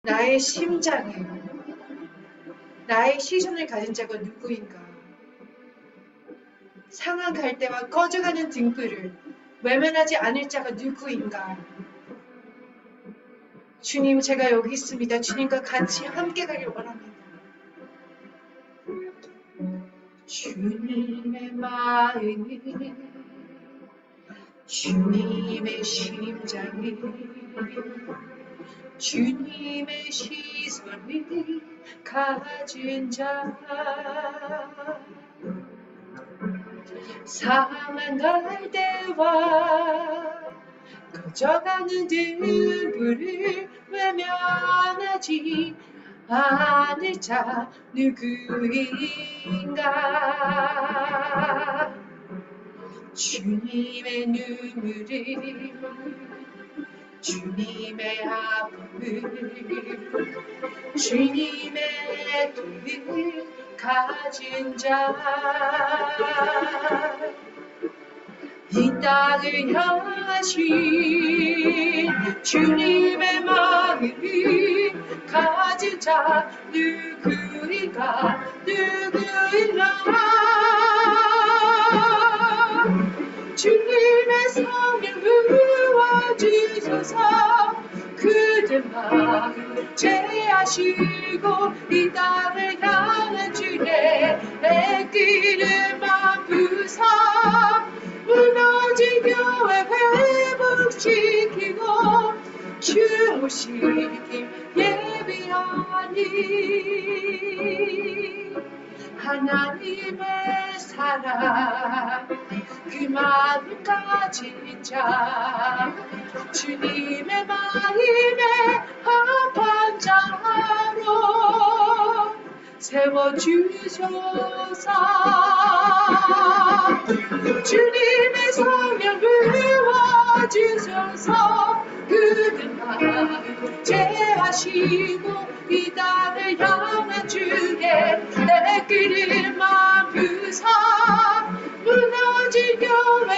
나의 심장에 나의 시선을 가진 자가 누구인가? 상한 갈대와 꺼져가는 등불을 외면하지 않을 자가 누구인가? 주님, 제가 여기 있습니다. 주님과 같이 함께 가길 원합니다. 주님의 마음이 주님의 심장이 주님의 시선이 가진 자 상한 갈대와 꺼져가는 등불을 외면하지 않을 자 누구인가? 주님의 눈물을 주님의 아픔을 주님의 뜻을 가진 자 이 땅을 향하신 주님의 마음을 가진 자 누구인가 주님의 성령 부어주셔서 그들 마음 제하시고 이 땅을 향한 주의 애기름만 부사 무너진 교회 회복시키고 주 오시길 예비하니 하나님의 사랑 그 마음 가진 자 주님의 마음에 합한 자로 세워주셔서 주님의 성령 부어주셔서 그들 마음 제하시고 이 땅을 향한 주의 내 길만 부사 무너진 교회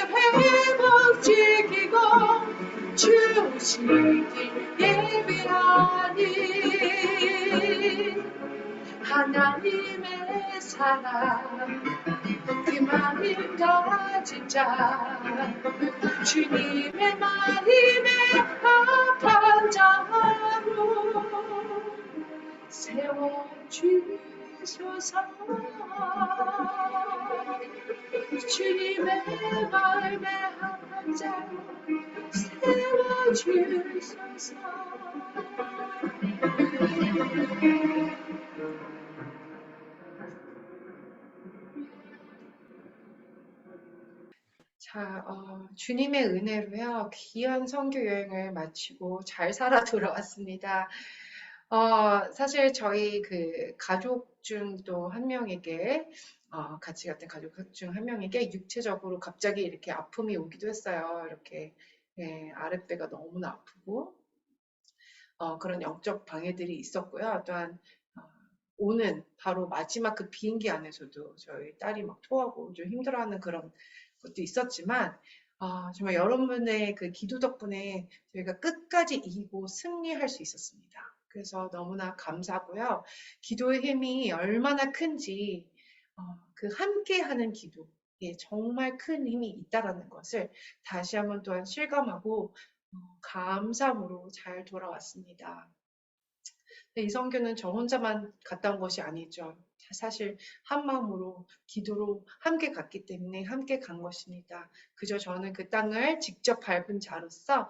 회복시키고 주 오시길 예비하니 하나님의 사랑 그 마음 가진 자 주님의 마음에 합한 자로 세워주소서 주님의 마음에 합한 자로 세워주소서 자, 주님의 은혜로요, 귀한 선교 여행을 마치고 잘 살아 돌아왔습니다. 사실 저희 그 가족 중 또 한 명에게, 같이 갔던 가족 중 한 명에게 육체적으로 갑자기 이렇게 아픔이 오기도 했어요. 이렇게, 예, 아랫배가 너무나 아프고, 그런 영적 방해들이 있었고요. 또한, 어, 오는 바로 마지막 그 비행기 안에서도 저희 딸이 막 토하고 좀 힘들어하는 그런 것도 있었지만, 정말 여러분의 그 기도 덕분에 저희가 끝까지 이기고 승리할 수 있었습니다. 그래서 너무나 감사하고요. 기도의 힘이 얼마나 큰지, 그 함께하는 기도에 정말 큰 힘이 있다라는 것을 다시 한번 또한 실감하고 감사함으로 잘 돌아왔습니다. 이 선교는 저 혼자만 갔다 온 것이 아니죠. 사실 한 마음으로 기도로 함께 갔기 때문에 함께 간 것입니다. 그저 저는 그 땅을 직접 밟은 자로서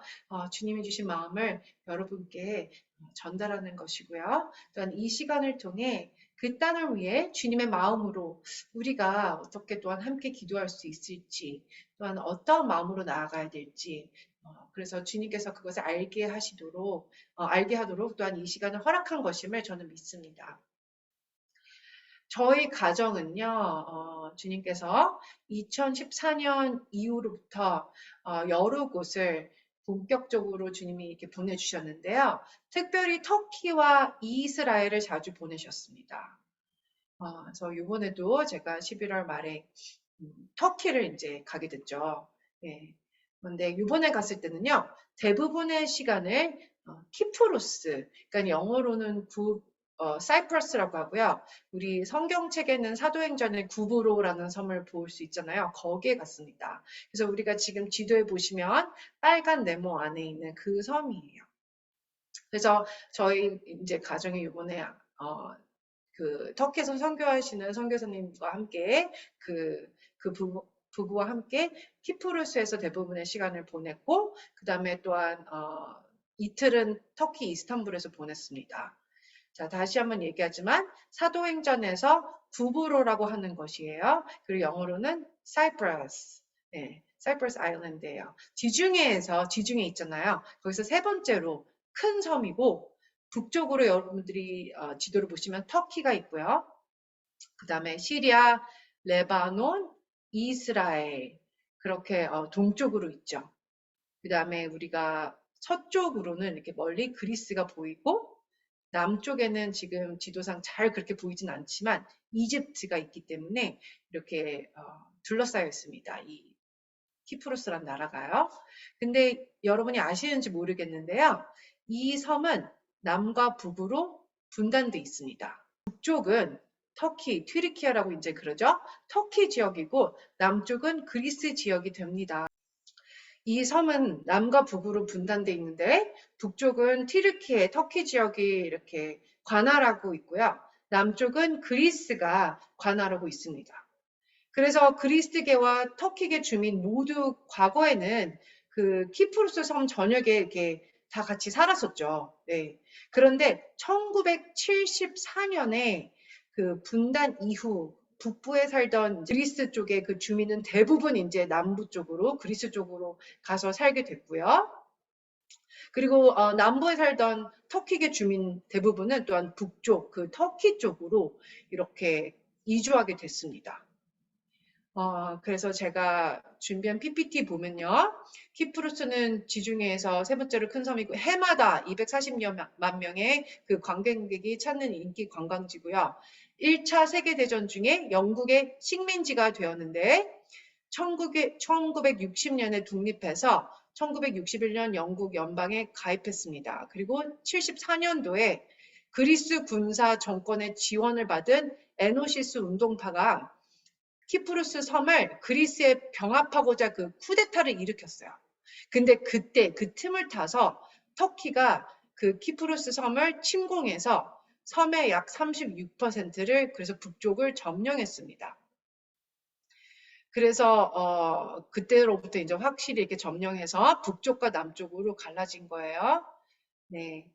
주님이 주신 마음을 여러분께 전달하는 것이고요. 또한 이 시간을 통해 그 땅을 위해 주님의 마음으로 우리가 어떻게 또한 함께 기도할 수 있을지, 또한 어떤 마음으로 나아가야 될지, 그래서 주님께서 그것을 알게 하도록 또한 이 시간을 허락한 것임을 저는 믿습니다. 저희 가정은요, 주님께서 2014년 이후로부터 여러 곳을 본격적으로 주님이 이렇게 보내주셨는데요. 특별히 터키와 이스라엘을 자주 보내셨습니다. 그래서 이번에도 제가 11월 말에 터키를 이제 가게 됐죠. 예. 그런데 이번에 갔을 때는요, 대부분의 시간을 키프로스, 그러니까 영어로는 사이프러스라고 하고요. 우리 성경책에는 사도행전의 구브로라는 섬을 볼 수 있잖아요. 거기에 갔습니다. 그래서 우리가 지금 지도에 보시면 빨간 네모 안에 있는 그 섬이에요. 그래서 저희 이제 가정이 이번에 그 터키에서 선교하시는 선교사님과 함께 부부와 함께 키프루스에서 대부분의 시간을 보냈고 그 다음에 또한 이틀은 터키 이스탄불에서 보냈습니다. 자, 다시 한번 얘기하지만 사도행전에서 구브로라고 하는 것이에요. 그리고 영어로는 사이프러스. 네, 사이프러스 아일랜드예요. 지중해 있잖아요. 거기서 세 번째로 큰 섬이고 북쪽으로 여러분들이 지도를 보시면 터키가 있고요. 그 다음에 시리아, 레바논, 이스라엘 그렇게 동쪽으로 있죠. 그 다음에 우리가 서쪽으로는 이렇게 멀리 그리스가 보이고 남쪽에는 지금 지도상 잘 그렇게 보이진 않지만 이집트가 있기 때문에 이렇게 둘러싸여 있습니다. 이 키프로스란 나라가요. 근데 여러분이 아시는지 모르겠는데요. 이 섬은 남과 북으로 분단돼 있습니다. 북쪽은 터키, 튀르키예라고 이제 그러죠. 터키 지역이고 남쪽은 그리스 지역이 됩니다. 이 섬은 남과 북으로 분단돼 있는데 북쪽은 튀르키예, 터키 지역이 이렇게 관할하고 있고요. 남쪽은 그리스가 관할하고 있습니다. 그래서 그리스계와 터키계 주민 모두 과거에는 그 키프로스 섬 전역에 이렇게 다 같이 살았었죠. 네. 그런데 1974년에 그 분단 이후 북부에 살던 그리스 쪽의 그 주민은 대부분 이제 남부 쪽으로 그리스 쪽으로 가서 살게 됐고요. 그리고 남부에 살던 터키계 주민 대부분은 또한 북쪽 그 터키 쪽으로 이렇게 이주하게 됐습니다. 그래서 제가 준비한 PPT 보면요. 키프루스는 지중해에서 세 번째로 큰 섬이고 해마다 240만 명의 그 관광객이 찾는 인기 관광지고요. 1차 세계대전 중에 영국의 식민지가 되었는데 1960년에 독립해서 1961년 영국 연방에 가입했습니다. 그리고 74년도에 그리스 군사 정권의 지원을 받은 에노시스 운동파가 키프루스 섬을 그리스에 병합하고자 그 쿠데타를 일으켰어요. 근데 그때 그 틈을 타서 터키가 그 키프루스 섬을 침공해서 섬의 약 36%를 그래서 북쪽을 점령했습니다. 그래서 그때로부터 이제 확실히 이렇게 점령해서 북쪽과 남쪽으로 갈라진 거예요. 네.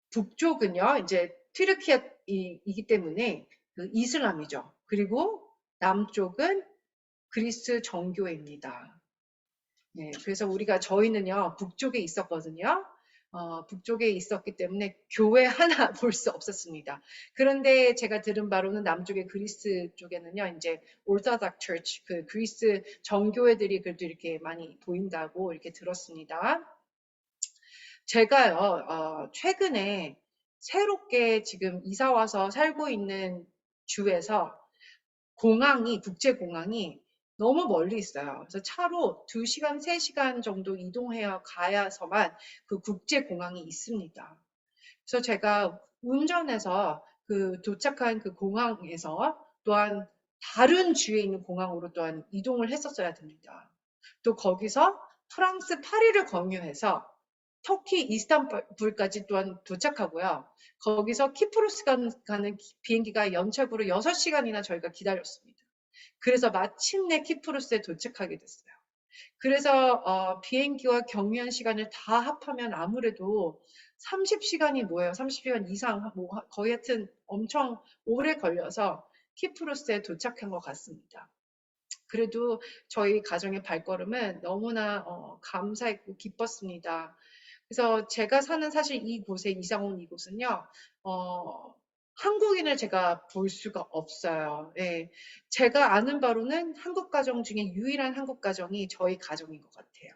북쪽은요, 이제 튀르키예이기 때문에 그 이슬람이죠. 그리고 남쪽은 그리스 정교회입니다. 네, 그래서 저희는요, 북쪽에 있었거든요. 북쪽에 있었기 때문에 교회 하나 볼 수 없었습니다. 그런데 제가 들은 바로는 남쪽의 그리스 쪽에는요, 이제 올타닥 처치, 그 그리스 정교회들이 그래도 이렇게 많이 보인다고 이렇게 들었습니다. 제가요, 최근에 새롭게 지금 이사 와서 살고 있는 주에서 국제공항이 너무 멀리 있어요. 그래서 차로 2시간, 3시간 정도 이동해야 가야서만 그 국제공항이 있습니다. 그래서 제가 운전해서 그 도착한 그 공항에서 또한 다른 주에 있는 공항으로 또한 이동을 했었어야 됩니다. 또 거기서 프랑스 파리를 경유해서 터키 이스탄불까지 또한 도착하고요. 거기서 키프로스 가는 비행기가 연착으로 6시간이나 저희가 기다렸습니다. 그래서 마침내 키프로스에 도착하게 됐어요. 그래서 비행기와 경유한 시간을 다 합하면 아무래도 30시간이 뭐예요? 30시간 이상 뭐 거의 하여튼 엄청 오래 걸려서 키프로스에 도착한 것 같습니다. 그래도 저희 가정의 발걸음은 너무나 감사했고 기뻤습니다. 그래서 제가 사는 사실 이곳에 이사 온 이곳은요, 한국인을 제가 볼 수가 없어요. 예. 제가 아는 바로는 한국 가정 중에 유일한 한국 가정이 저희 가정인 것 같아요.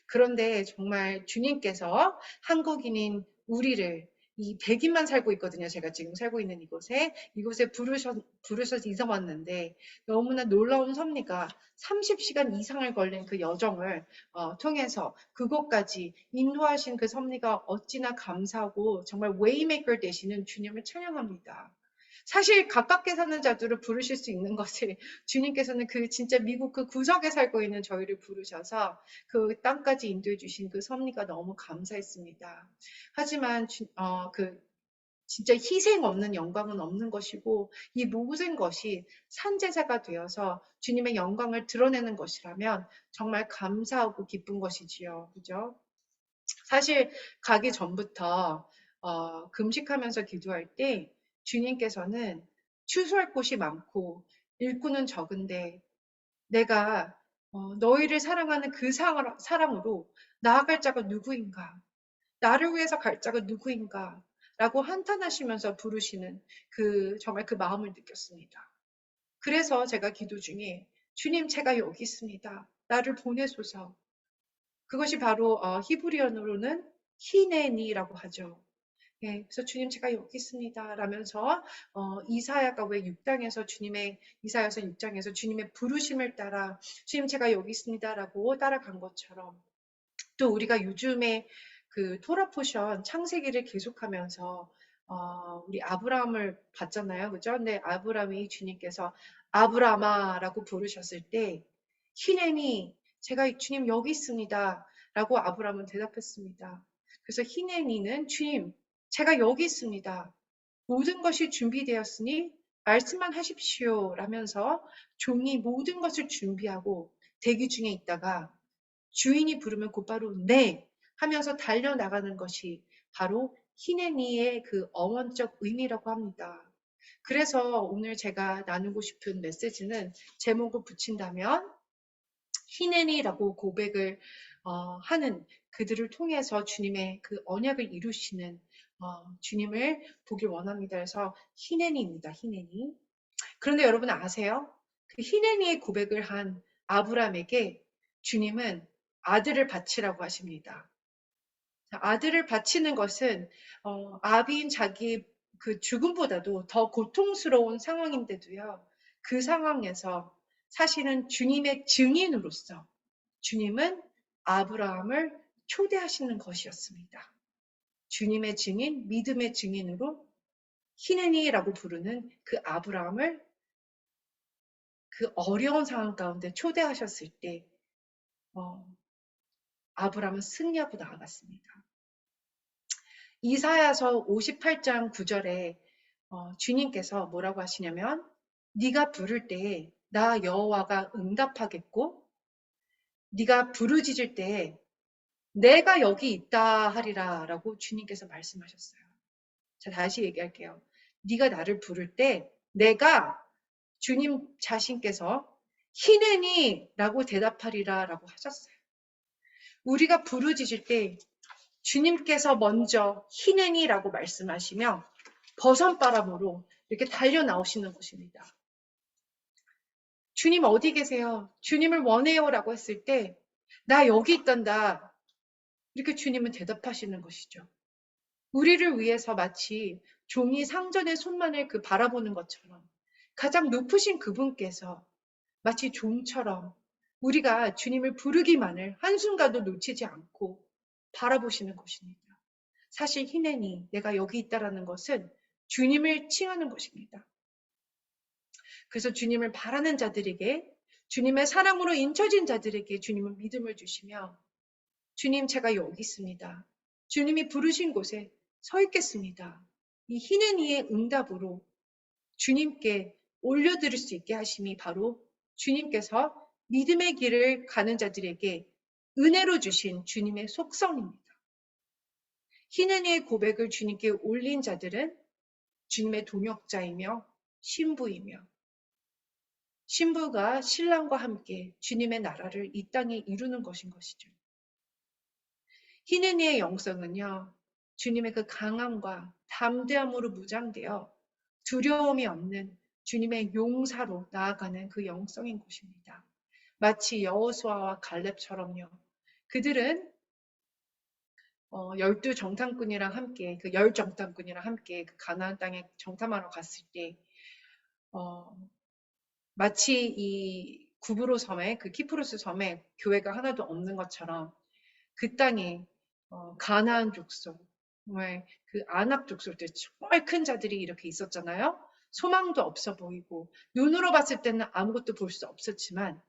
그런데 정말 주님께서 한국인인 우리를 이 백인만 살고 있거든요. 제가 지금 살고 있는 이곳에 부르셔서 이사 왔는데 너무나 놀라운 섭리가 30시간 이상을 걸린 그 여정을 통해서 그곳까지 인도하신 그 섭리가 어찌나 감사하고 정말 웨이메이커 되시는 주님을 찬양합니다. 사실 가깝게 사는 자들을 부르실 수 있는 것을 주님께서는 그 진짜 미국 그 구석에 살고 있는 저희를 부르셔서 그 땅까지 인도해 주신 그 섭리가 너무 감사했습니다. 하지만 그 진짜 희생 없는 영광은 없는 것이고 이 모든 것이 산제사가 되어서 주님의 영광을 드러내는 것이라면 정말 감사하고 기쁜 것이지요. 그죠? 사실 가기 전부터 금식하면서 기도할 때 주님께서는 추수할 곳이 많고 일꾼은 적은데 내가 너희를 사랑하는 그 사랑으로 나아갈 자가 누구인가? 나를 위해서 갈 자가 누구인가? 라고 한탄하시면서 부르시는 정말 그 마음을 느꼈습니다. 그래서 제가 기도 중에 주님, 제가 여기 있습니다. 나를 보내소서. 그것이 바로 히브리어로는 히네니라고 하죠. 예, 그래서 주님 제가 여기 있습니다. 라면서 이사야가 왜 6장에서 이사야서 6장에서 주님의 부르심을 따라 주님 제가 여기 있습니다라고 따라간 것처럼 또 우리가 요즘에 그 토라 포션 창세기를 계속하면서 우리 아브라함을 봤잖아요. 그죠? 근데 아브라함이 주님께서 아브라마라고 부르셨을 때 히네니 제가 주님 여기 있습니다. 라고 아브라함은 대답했습니다. 그래서 히네니는 주님 제가 여기 있습니다. 모든 것이 준비되었으니 말씀만 하십시오. 라면서 종이 모든 것을 준비하고 대기 중에 있다가 주인이 부르면 곧바로 네 하면서 달려나가는 것이 바로 히네니의 그 어원적 의미라고 합니다. 그래서 오늘 제가 나누고 싶은 메시지는 제목을 붙인다면 히네니라고 고백을 하는 그들을 통해서 주님의 그 언약을 이루시는 주님을 보길 원합니다. 그래서 히네니입니다. 히네니. 그런데 여러분 아세요? 그 히네니의 고백을 한 아브람에게 주님은 아들을 바치라고 하십니다. 아들을 바치는 것은 아비인 자기 그 죽음보다도 더 고통스러운 상황인데도요. 그 상황에서 사실은 주님의 증인으로서 주님은 아브라함을 초대하시는 것이었습니다. 주님의 증인, 믿음의 증인으로 히네니라고 부르는 그 아브라함을 그 어려운 상황 가운데 초대하셨을 때 아브라함은 승리하고 나아갔습니다. 이사야서 58장 9절에 주님께서 뭐라고 하시냐면 네가 부를 때에 나 여호와가 응답하겠고 네가 부르짖을 때에 내가 여기 있다 하리라 라고 주님께서 말씀하셨어요. 자, 다시 얘기할게요. 네가 나를 부를 때 내가 주님 자신께서 히네니 라고 대답하리라 라고 하셨어요. 우리가 부르짖을 때 주님께서 먼저 히네니라고 말씀하시며 버선바람으로 이렇게 달려 나오시는 것입니다. 주님 어디 계세요? 주님을 원해요라고 했을 때 나 여기 있단다. 이렇게 주님은 대답하시는 것이죠. 우리를 위해서 마치 종이 상전의 손만을 바라보는 것처럼 가장 높으신 그분께서 마치 종처럼 우리가 주님을 부르기만을 한순간도 놓치지 않고 바라보시는 것입니다. 사실 히네니 내가 여기 있다라는 것은 주님을 칭하는 것입니다. 그래서 주님을 바라는 자들에게 주님의 사랑으로 인쳐진 자들에게 주님은 믿음을 주시며 주님 제가 여기 있습니다. 주님이 부르신 곳에 서 있겠습니다. 이 히네니의 응답으로 주님께 올려드릴 수 있게 하심이 바로 주님께서 믿음의 길을 가는 자들에게 은혜로 주신 주님의 속성입니다. 히네니의 고백을 주님께 올린 자들은 주님의 동역자이며 신부이며 신부가 신랑과 함께 주님의 나라를 이 땅에 이루는 것인 것이죠. 히네니의 영성은요. 주님의 그 강함과 담대함으로 무장되어 두려움이 없는 주님의 용사로 나아가는 그 영성인 것입니다. 마치 여호수아와 갈렙처럼요. 그들은 열두 정탐꾼이랑 함께, 그 열 정탐꾼이랑 함께 그 가나안 땅에 정탐하러 갔을 때, 어, 마치 이 구브로 섬에, 그 키프로스 섬에 교회가 하나도 없는 것처럼 그 땅에 가나안 족속, 정말 그 아낙 족속들 정말 큰 자들이 이렇게 있었잖아요. 소망도 없어 보이고 눈으로 봤을 때는 아무것도 볼 수 없었지만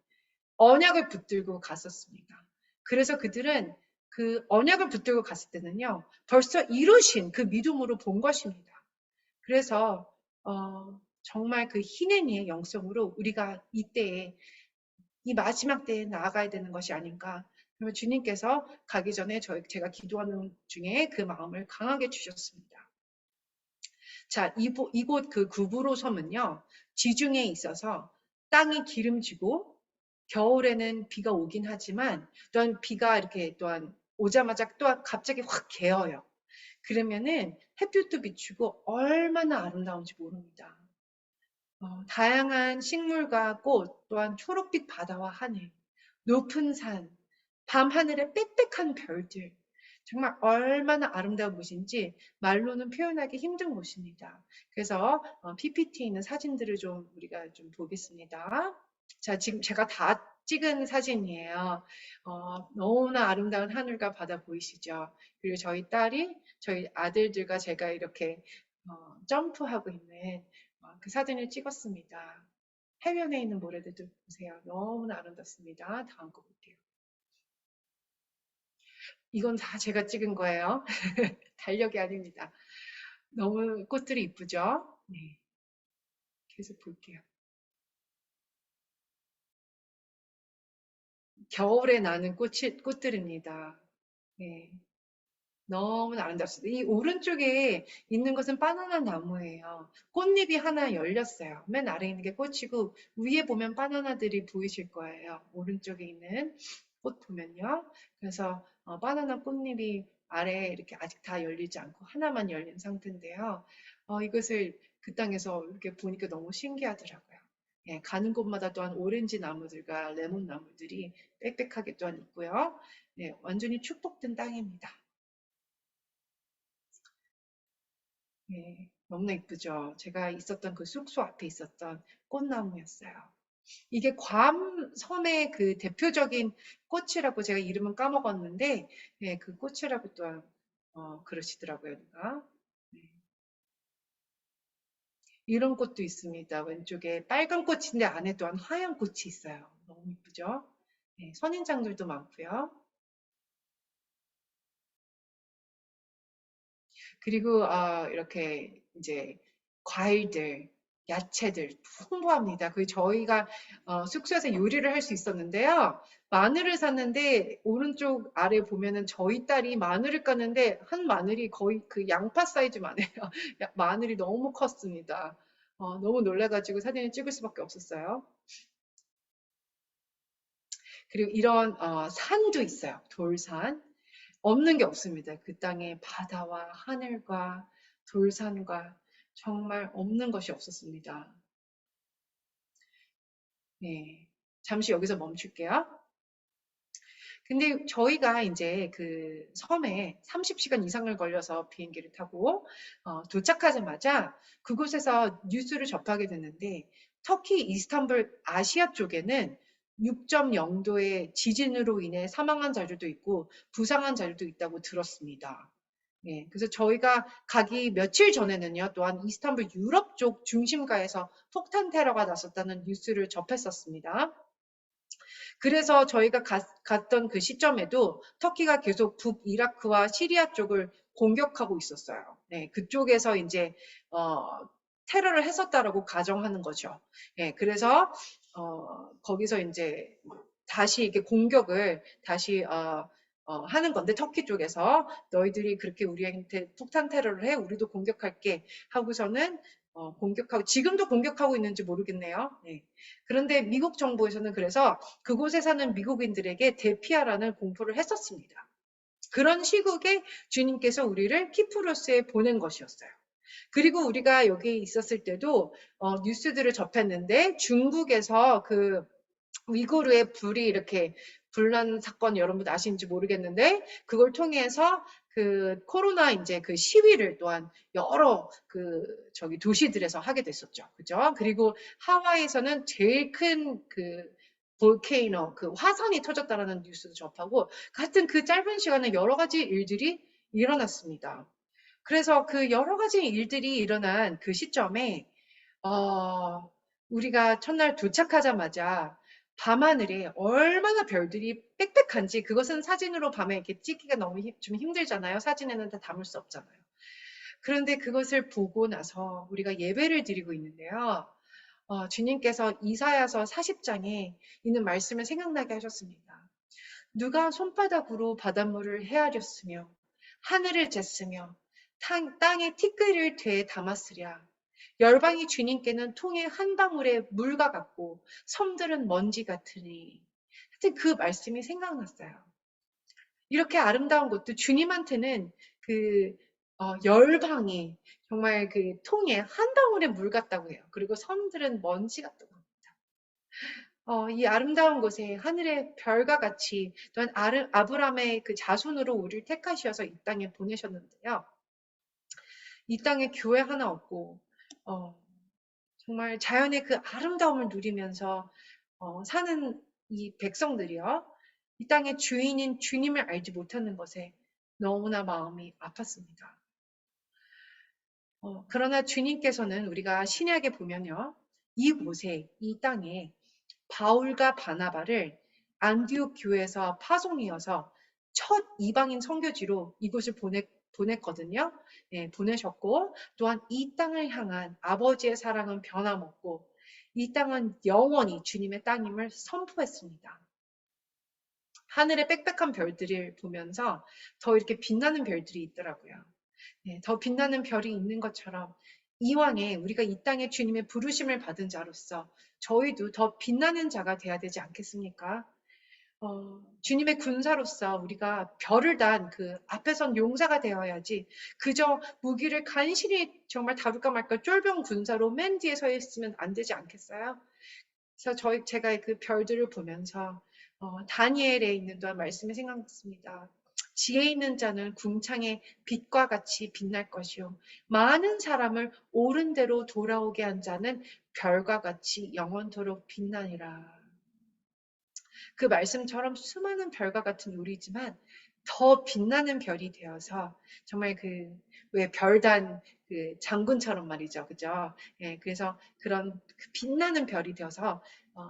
언약을 붙들고 갔었습니다. 그래서 그들은 그 언약을 붙들고 갔을 때는요, 벌써 이루신 그 믿음으로 본 것입니다. 그래서 정말 그 희년의 영성으로 우리가 이때에 이 마지막 때에 나아가야 되는 것이 아닌가. 그러면 주님께서 가기 전에 제가 기도하는 중에 그 마음을 강하게 주셨습니다. 자, 이곳 그 구브로 섬은요, 지중해에 있어서 땅이 기름지고 겨울에는 비가 오긴 하지만 또한 비가 이렇게 또한 오자마자 또 갑자기 확 개어요. 그러면은 햇볕도 비추고 얼마나 아름다운지 모릅니다. 다양한 식물과 꽃, 또한 초록빛 바다와 하늘, 높은 산, 밤하늘의 빽빽한 별들, 정말 얼마나 아름다운 곳인지 말로는 표현하기 힘든 곳입니다. 그래서 PPT에 있는 사진들을 좀 우리가 좀 보겠습니다. 자, 지금 제가 다 찍은 사진이에요. 너무나 아름다운 하늘과 바다 보이시죠? 그리고 저희 아들들과 제가 이렇게 점프하고 있는 그 사진을 찍었습니다. 해변에 있는 모래들도 보세요. 너무나 아름답습니다. 다음 거 볼게요. 이건 다 제가 찍은 거예요. 달력이 아닙니다. 너무 꽃들이 이쁘죠? 네, 계속 볼게요. 겨울에 나는 꽃들입니다. 네, 너무나 아름답습니다. 이 오른쪽에 있는 것은 바나나 나무예요. 꽃잎이 하나 열렸어요. 맨 아래에 있는 게 꽃이고 위에 보면 바나나들이 보이실 거예요. 오른쪽에 있는 꽃 보면요. 그래서 바나나 꽃잎이 아래에 이렇게 아직 다 열리지 않고 하나만 열린 상태인데요. 이것을 그 땅에서 이렇게 보니까 너무 신기하더라고요. 예, 가는 곳마다 또한 오렌지 나무들과 레몬 나무들이 빽빽하게 또한 있고요. 예, 완전히 축복된 땅입니다. 네, 너무나 이쁘죠. 제가 있었던 그 숙소 앞에 있었던 꽃나무였어요. 이게 괌 섬의 그 대표적인 꽃이라고 제가 이름은 까먹었는데, 네, 그 꽃이라고 또한 그러시더라고요, 누가. 네. 이런 꽃도 있습니다. 왼쪽에 빨간 꽃인데 안에 또한 하얀 꽃이 있어요. 너무 이쁘죠? 네, 선인장들도 많고요. 그리고 이렇게 이제 과일들, 야채들 풍부합니다. 그 저희가 숙소에서 요리를 할 수 있었는데요. 마늘을 샀는데 오른쪽 아래 보면은 저희 딸이 마늘을 깠는데 한 마늘이 거의 그 양파 사이즈만 해요. 마늘이 너무 컸습니다. 너무 놀라가지고 사진을 찍을 수밖에 없었어요. 그리고 이런 산도 있어요. 돌산. 없는 게 없습니다. 그 땅에 바다와 하늘과 돌산과 정말 없는 것이 없었습니다. 네. 잠시 여기서 멈출게요. 근데 저희가 이제 그 섬에 30시간 이상을 걸려서 비행기를 타고 도착하자마자 그곳에서 뉴스를 접하게 됐는데 터키 이스탄불 아시아 쪽에는 6.0도의 지진으로 인해 사망한 자들도 있고 부상한 자들도 있다고 들었습니다. 네, 그래서 저희가 가기 며칠 전에는요, 또한 이스탄불 유럽 쪽 중심가에서 폭탄 테러가 났었다는 뉴스를 접했었습니다. 그래서 저희가 갔던 그 시점에도 터키가 계속 북이라크와 시리아 쪽을 공격하고 있었어요. 네, 그쪽에서 이제 테러를 했었다라고 가정하는 거죠. 네, 그래서 거기서 이제 다시 이렇게 공격을 다시 하는 건데 터키 쪽에서 너희들이 그렇게 우리한테 폭탄 테러를 해 우리도 공격할게 하고서는 공격하고 지금도 공격하고 있는지 모르겠네요. 네. 그런데 미국 정부에서는 그래서 그곳에 사는 미국인들에게 대피하라는 공포를 했었습니다. 그런 시국에 주님께서 우리를 키프로스에 보낸 것이었어요. 그리고 우리가 여기 있었을 때도 뉴스들을 접했는데 중국에서 그 위구르의 불이 이렇게 불난 사건 여러분 아시는지 모르겠는데 그걸 통해서 그 코로나 이제 그 시위를 또한 여러 그 저기 도시들에서 하게 됐었죠. 그죠? 그리고 하와이에서는 제일 큰 그 볼케이노, 그 화산이 터졌다라는 뉴스도 접하고 같은 그 짧은 시간에 여러 가지 일들이 일어났습니다. 그래서 그 여러 가지 일들이 일어난 그 시점에 어, 우리가 첫날 도착하자마자 밤하늘에 얼마나 별들이 빽빽한지 그것은 사진으로 밤에 이렇게 찍기가 너무 좀 힘들잖아요. 사진에는 다 담을 수 없잖아요. 그런데 그것을 보고 나서 우리가 예배를 드리고 있는데요. 주님께서 이사야서 40장에 있는 말씀을 생각나게 하셨습니다. 누가 손바닥으로 바닷물을 헤아렸으며 하늘을 쟀으며 땅에 티끌을 되에 담았으랴. 열방이 주님께는 통의 한 방울의 물과 같고 섬들은 먼지 같으니. 하여튼 그 말씀이 생각났어요. 이렇게 아름다운 것도 주님한테는 그 열방이 정말 그 통에 한 방울의 물 같다고 해요. 그리고 섬들은 먼지 같다고 합니다. 이 아름다운 곳에 하늘의 별과 같이 또한 아브라함의 그 자손으로 우리를 택하셔서 이 땅에 보내셨는데요. 이 땅에 교회 하나 없고 정말 자연의 그 아름다움을 누리면서 사는 이 백성들이요. 이 땅의 주인인 주님을 알지 못하는 것에 너무나 마음이 아팠습니다. 그러나 주님께서는 우리가 신약에 보면요. 이곳에, 이 땅에 바울과 바나바를 안디옥 교회에서 파송이어서 첫 이방인 선교지로 이곳을 보냈거든요. 예, 보내셨고 또한 이 땅을 향한 아버지의 사랑은 변함없고 이 땅은 영원히 주님의 땅임을 선포했습니다. 하늘의 빽빽한 별들을 보면서 더 이렇게 빛나는 별들이 있더라고요. 예, 더 빛나는 별이 있는 것처럼 이왕에 우리가 이 땅에 주님의 부르심을 받은 자로서 저희도 더 빛나는 자가 돼야 되지 않겠습니까? 주님의 군사로서 우리가 별을 단 그 앞에선 용사가 되어야지 그저 무기를 간신히 정말 다룰까 말까 쫄병 군사로 맨 뒤에 서 있으면 안 되지 않겠어요? 그래서 제가 그 별들을 보면서 다니엘에 있는 또한 말씀이 생각났습니다. 지혜 있는 자는 궁창의 빛과 같이 빛날 것이요 많은 사람을 옳은 대로 돌아오게 한 자는 별과 같이 영원토록 빛나니라. 그 말씀처럼 수많은 별과 같은 우리지만 더 빛나는 별이 되어서 정말 그 왜 별단 그 장군처럼 말이죠. 그죠? 예, 그래서 그런 그 빛나는 별이 되어서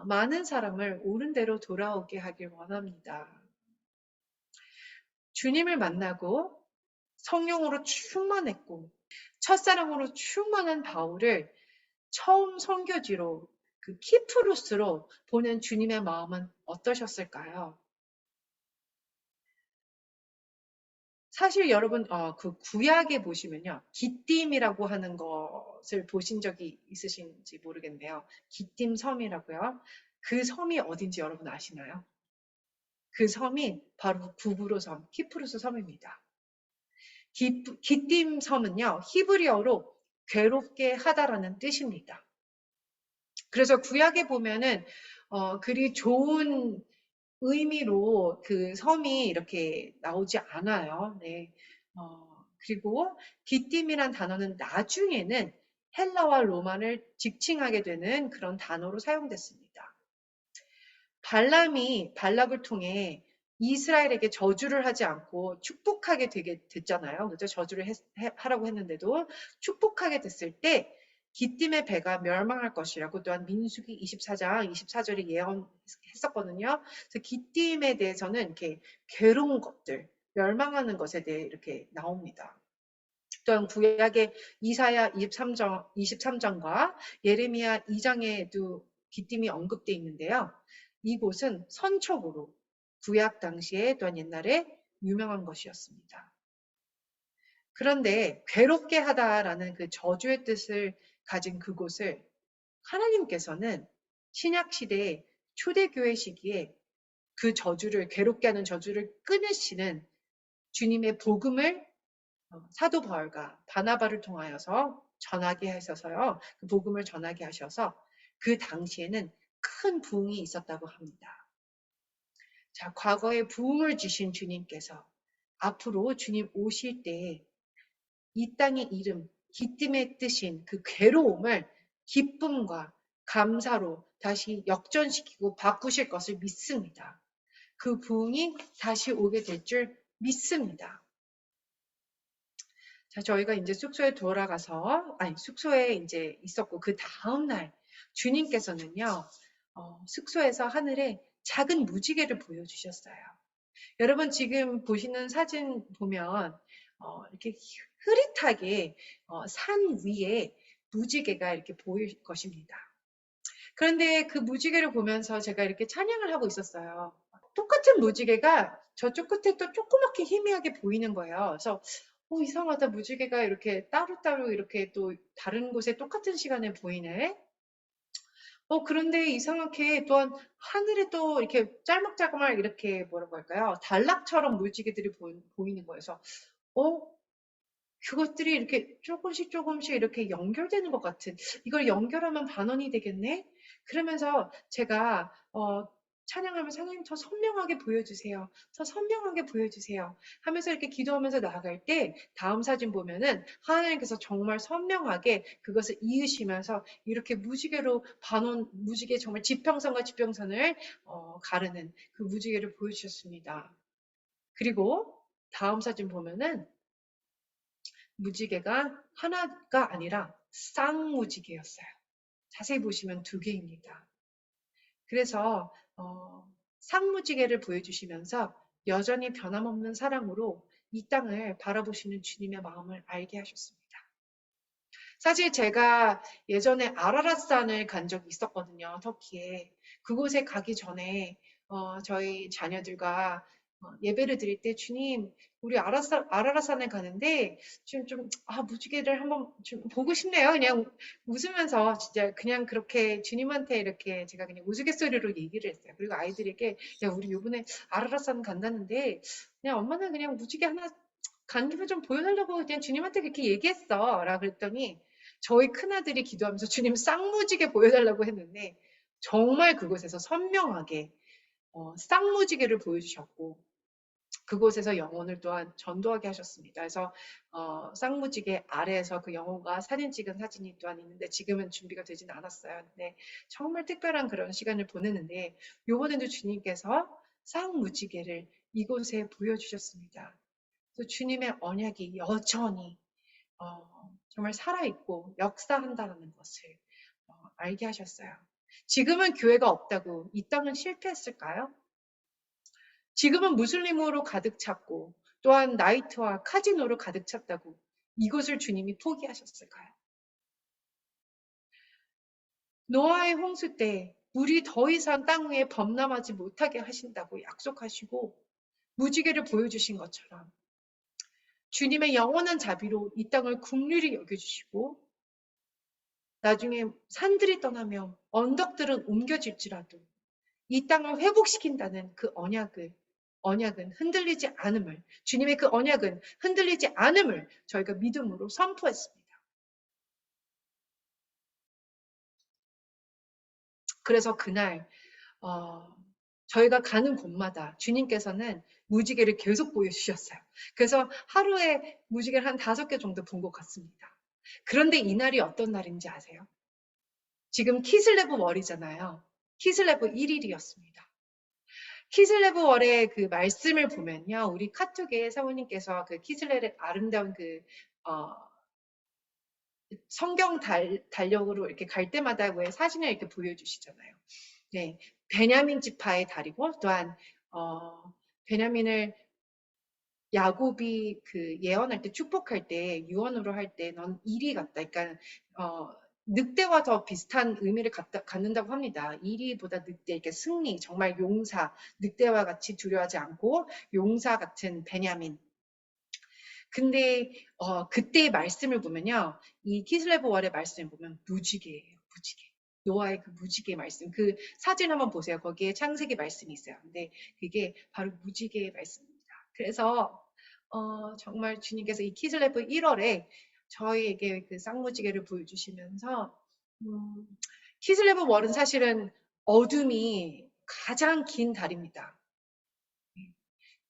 많은 사람을 옳은 대로 돌아오게 하길 원합니다. 주님을 만나고 성령으로 충만했고 첫사랑으로 충만한 바울을 처음 선교지로 그 키프루스로 보낸 주님의 마음은 어떠셨을까요? 사실 여러분 그 구약에 보시면요. 기띔이라고 하는 것을 보신 적이 있으신지 모르겠네요. 기띔 섬이라고요. 그 섬이 어딘지 여러분 아시나요? 그 섬이 바로 구브로 섬, 키프루스 섬입니다. 기띔 섬은요. 히브리어로 괴롭게 하다라는 뜻입니다. 그래서 구약에 보면은 그리 좋은 의미로 그 섬이 이렇게 나오지 않아요. 네. 그리고 기띔이란 단어는 나중에는 헬라와 로마를 직칭하게 되는 그런 단어로 사용됐습니다. 발람이 발락을 통해 이스라엘에게 저주를 하지 않고 축복하게 되게 됐잖아요. 그죠? 저주를 하라고 했는데도 축복하게 됐을 때 기띔의 배가 멸망할 것이라고 또한 민수기 24장 24절에 예언했었거든요. 그래서 기띔에 대해서는 이렇게 괴로운 것들, 멸망하는 것에 대해 이렇게 나옵니다. 또한 구약의 이사야 23장과 예레미야 2장에도 기띔이 언급되어 있는데요. 이곳은 선촉으로 구약 당시에 또한 옛날에 유명한 것이었습니다. 그런데 괴롭게 하다라는 그 저주의 뜻을 가진 그곳을 하나님께서는 신약 시대의 초대교회 시기에 그 저주를 괴롭게 하는 저주를 끊으시는 주님의 복음을 사도 바울과 바나바를 통하여서 전하게 하셔서요. 그 복음을 전하게 하셔서 그 당시에는 큰 부흥이 있었다고 합니다. 자, 과거에 부흥을 주신 주님께서 앞으로 주님 오실 때 이 땅의 이름, 기쁨의 뜻인 그 괴로움을 기쁨과 감사로 다시 역전시키고 바꾸실 것을 믿습니다. 그 부흥이 다시 오게 될 줄 믿습니다. 자, 저희가 이제 숙소에 돌아가서, 숙소에 이제 있었고, 그 다음날 주님께서는요, 숙소에서 하늘에 작은 무지개를 보여주셨어요. 여러분 지금 보시는 사진 보면, 이렇게 흐릿하게, 산 위에 무지개가 이렇게 보일 것입니다. 그런데 그 무지개를 보면서 제가 이렇게 찬양을 하고 있었어요. 똑같은 무지개가 저쪽 끝에 또 조그맣게 희미하게 보이는 거예요. 그래서 이상하다. 무지개가 이렇게 따로따로 이렇게 또 다른 곳에 똑같은 시간에 보이네. 그런데 이상하게 또한 하늘에 또 이렇게 짤막짤막 이렇게 뭐라고 할까요? 단락처럼 무지개들이 보이는 거예요. 그래서 어, 그것들이 이렇게 조금씩 조금씩 이렇게 연결되는 것 같은, 이걸 연결하면 반원이 되겠네? 그러면서 제가 찬양하면서 하나님 더 선명하게 보여주세요. 더 선명하게 보여주세요. 하면서 이렇게 기도하면서 나아갈 때 다음 사진 보면은 하나님께서 정말 선명하게 그것을 이으시면서 이렇게 무지개로 반원, 무지개 정말 지평선과 지평선을 가르는 그 무지개를 보여주셨습니다. 그리고 다음 사진 보면은 무지개가 하나가 아니라 쌍무지개였어요. 자세히 보시면 두 개입니다. 그래서 쌍무지개를 보여주시면서 여전히 변함없는 사랑으로 이 땅을 바라보시는 주님의 마음을 알게 하셨습니다. 사실 제가 예전에 아라랏산을 간 적이 있었거든요. 터키에. 그곳에 가기 전에 저희 자녀들과 예배를 드릴 때 주님, 우리 아라랏산에 가는데 지금 무지개를 한번 좀 보고 싶네요. 그냥 웃으면서 진짜 그냥 그렇게 주님한테 이렇게 제가 그냥 우스갯소리로 얘기를 했어요. 그리고 아이들에게 야, 우리 요번에 아라랏산 간다는데 그냥 엄마는 그냥 무지개 하나 간 김에 좀 보여달라고 그냥 주님한테 그렇게 얘기했어. 라고 그랬더니 저희 큰아들이 기도하면서 주님 쌍무지개 보여달라고 했는데 정말 그곳에서 선명하게 쌍무지개를 보여주셨고 그곳에서 영혼을 또한 전도하게 하셨습니다. 그래서 쌍무지개 아래에서 그 영혼과 사진 찍은 사진이 또한 있는데 지금은 준비가 되진 않았어요. 근데 정말 특별한 그런 시간을 보내는데 요번에도 주님께서 쌍무지개를 이곳에 보여주셨습니다. 그래서 주님의 언약이 여전히 정말 살아있고 역사한다는 것을 알게 하셨어요. 지금은 교회가 없다고 이 땅은 실패했을까요? 지금은 무슬림으로 가득 찼고 또한 나이트와 카지노로 가득 찼다고 이것을 주님이 포기하셨을까요? 노아의 홍수 때 물이 더 이상 땅 위에 범람하지 못하게 하신다고 약속하시고 무지개를 보여주신 것처럼 주님의 영원한 자비로 이 땅을 긍휼히 여겨주시고 나중에 산들이 떠나며 언덕들은 옮겨질지라도 이 땅을 회복시킨다는 그 언약은 흔들리지 않음을, 주님의 그 언약은 흔들리지 않음을 저희가 믿음으로 선포했습니다. 그래서 그날 저희가 가는 곳마다 주님께서는 무지개를 계속 보여주셨어요. 그래서 하루에 무지개를 한 5개 정도 본 것 같습니다. 그런데 이날이 어떤 날인지 아세요? 지금 키슬레브 월이잖아요. 키슬레브 1일이었습니다. 키슬레브 월의 그 말씀을 보면요. 우리 카톡에 사모님께서 그 키슬레의 아름다운 그, 성경 달력으로 이렇게 갈 때마다 왜 사진을 이렇게 보여주시잖아요. 네. 베냐민 지파의 달이고 또한, 베냐민을 야곱이 그 예언할 때 축복할 때 유언으로 할 때 넌 이리 같다. 그러니까 늑대와 더 비슷한 의미를 갖는다고 합니다. 이리보다 늑대, 이렇게 승리, 정말 용사, 늑대와 같이 두려워하지 않고 용사 같은 베냐민. 근데 그때의 말씀을 보면요, 이 키슬레브 월의 말씀을 보면 무지개예요, 무지개. 노아의 그 무지개 말씀, 그 사진 한번 보세요. 거기에 창세기 말씀이 있어요. 근데 그게 바로 무지개의 말씀입니다. 그래서 정말 주님께서 이 키슬레브 1월에 저희에게 그 쌍무지개를 보여주시면서 키슬레브 월은 사실은 어둠이 가장 긴 달입니다.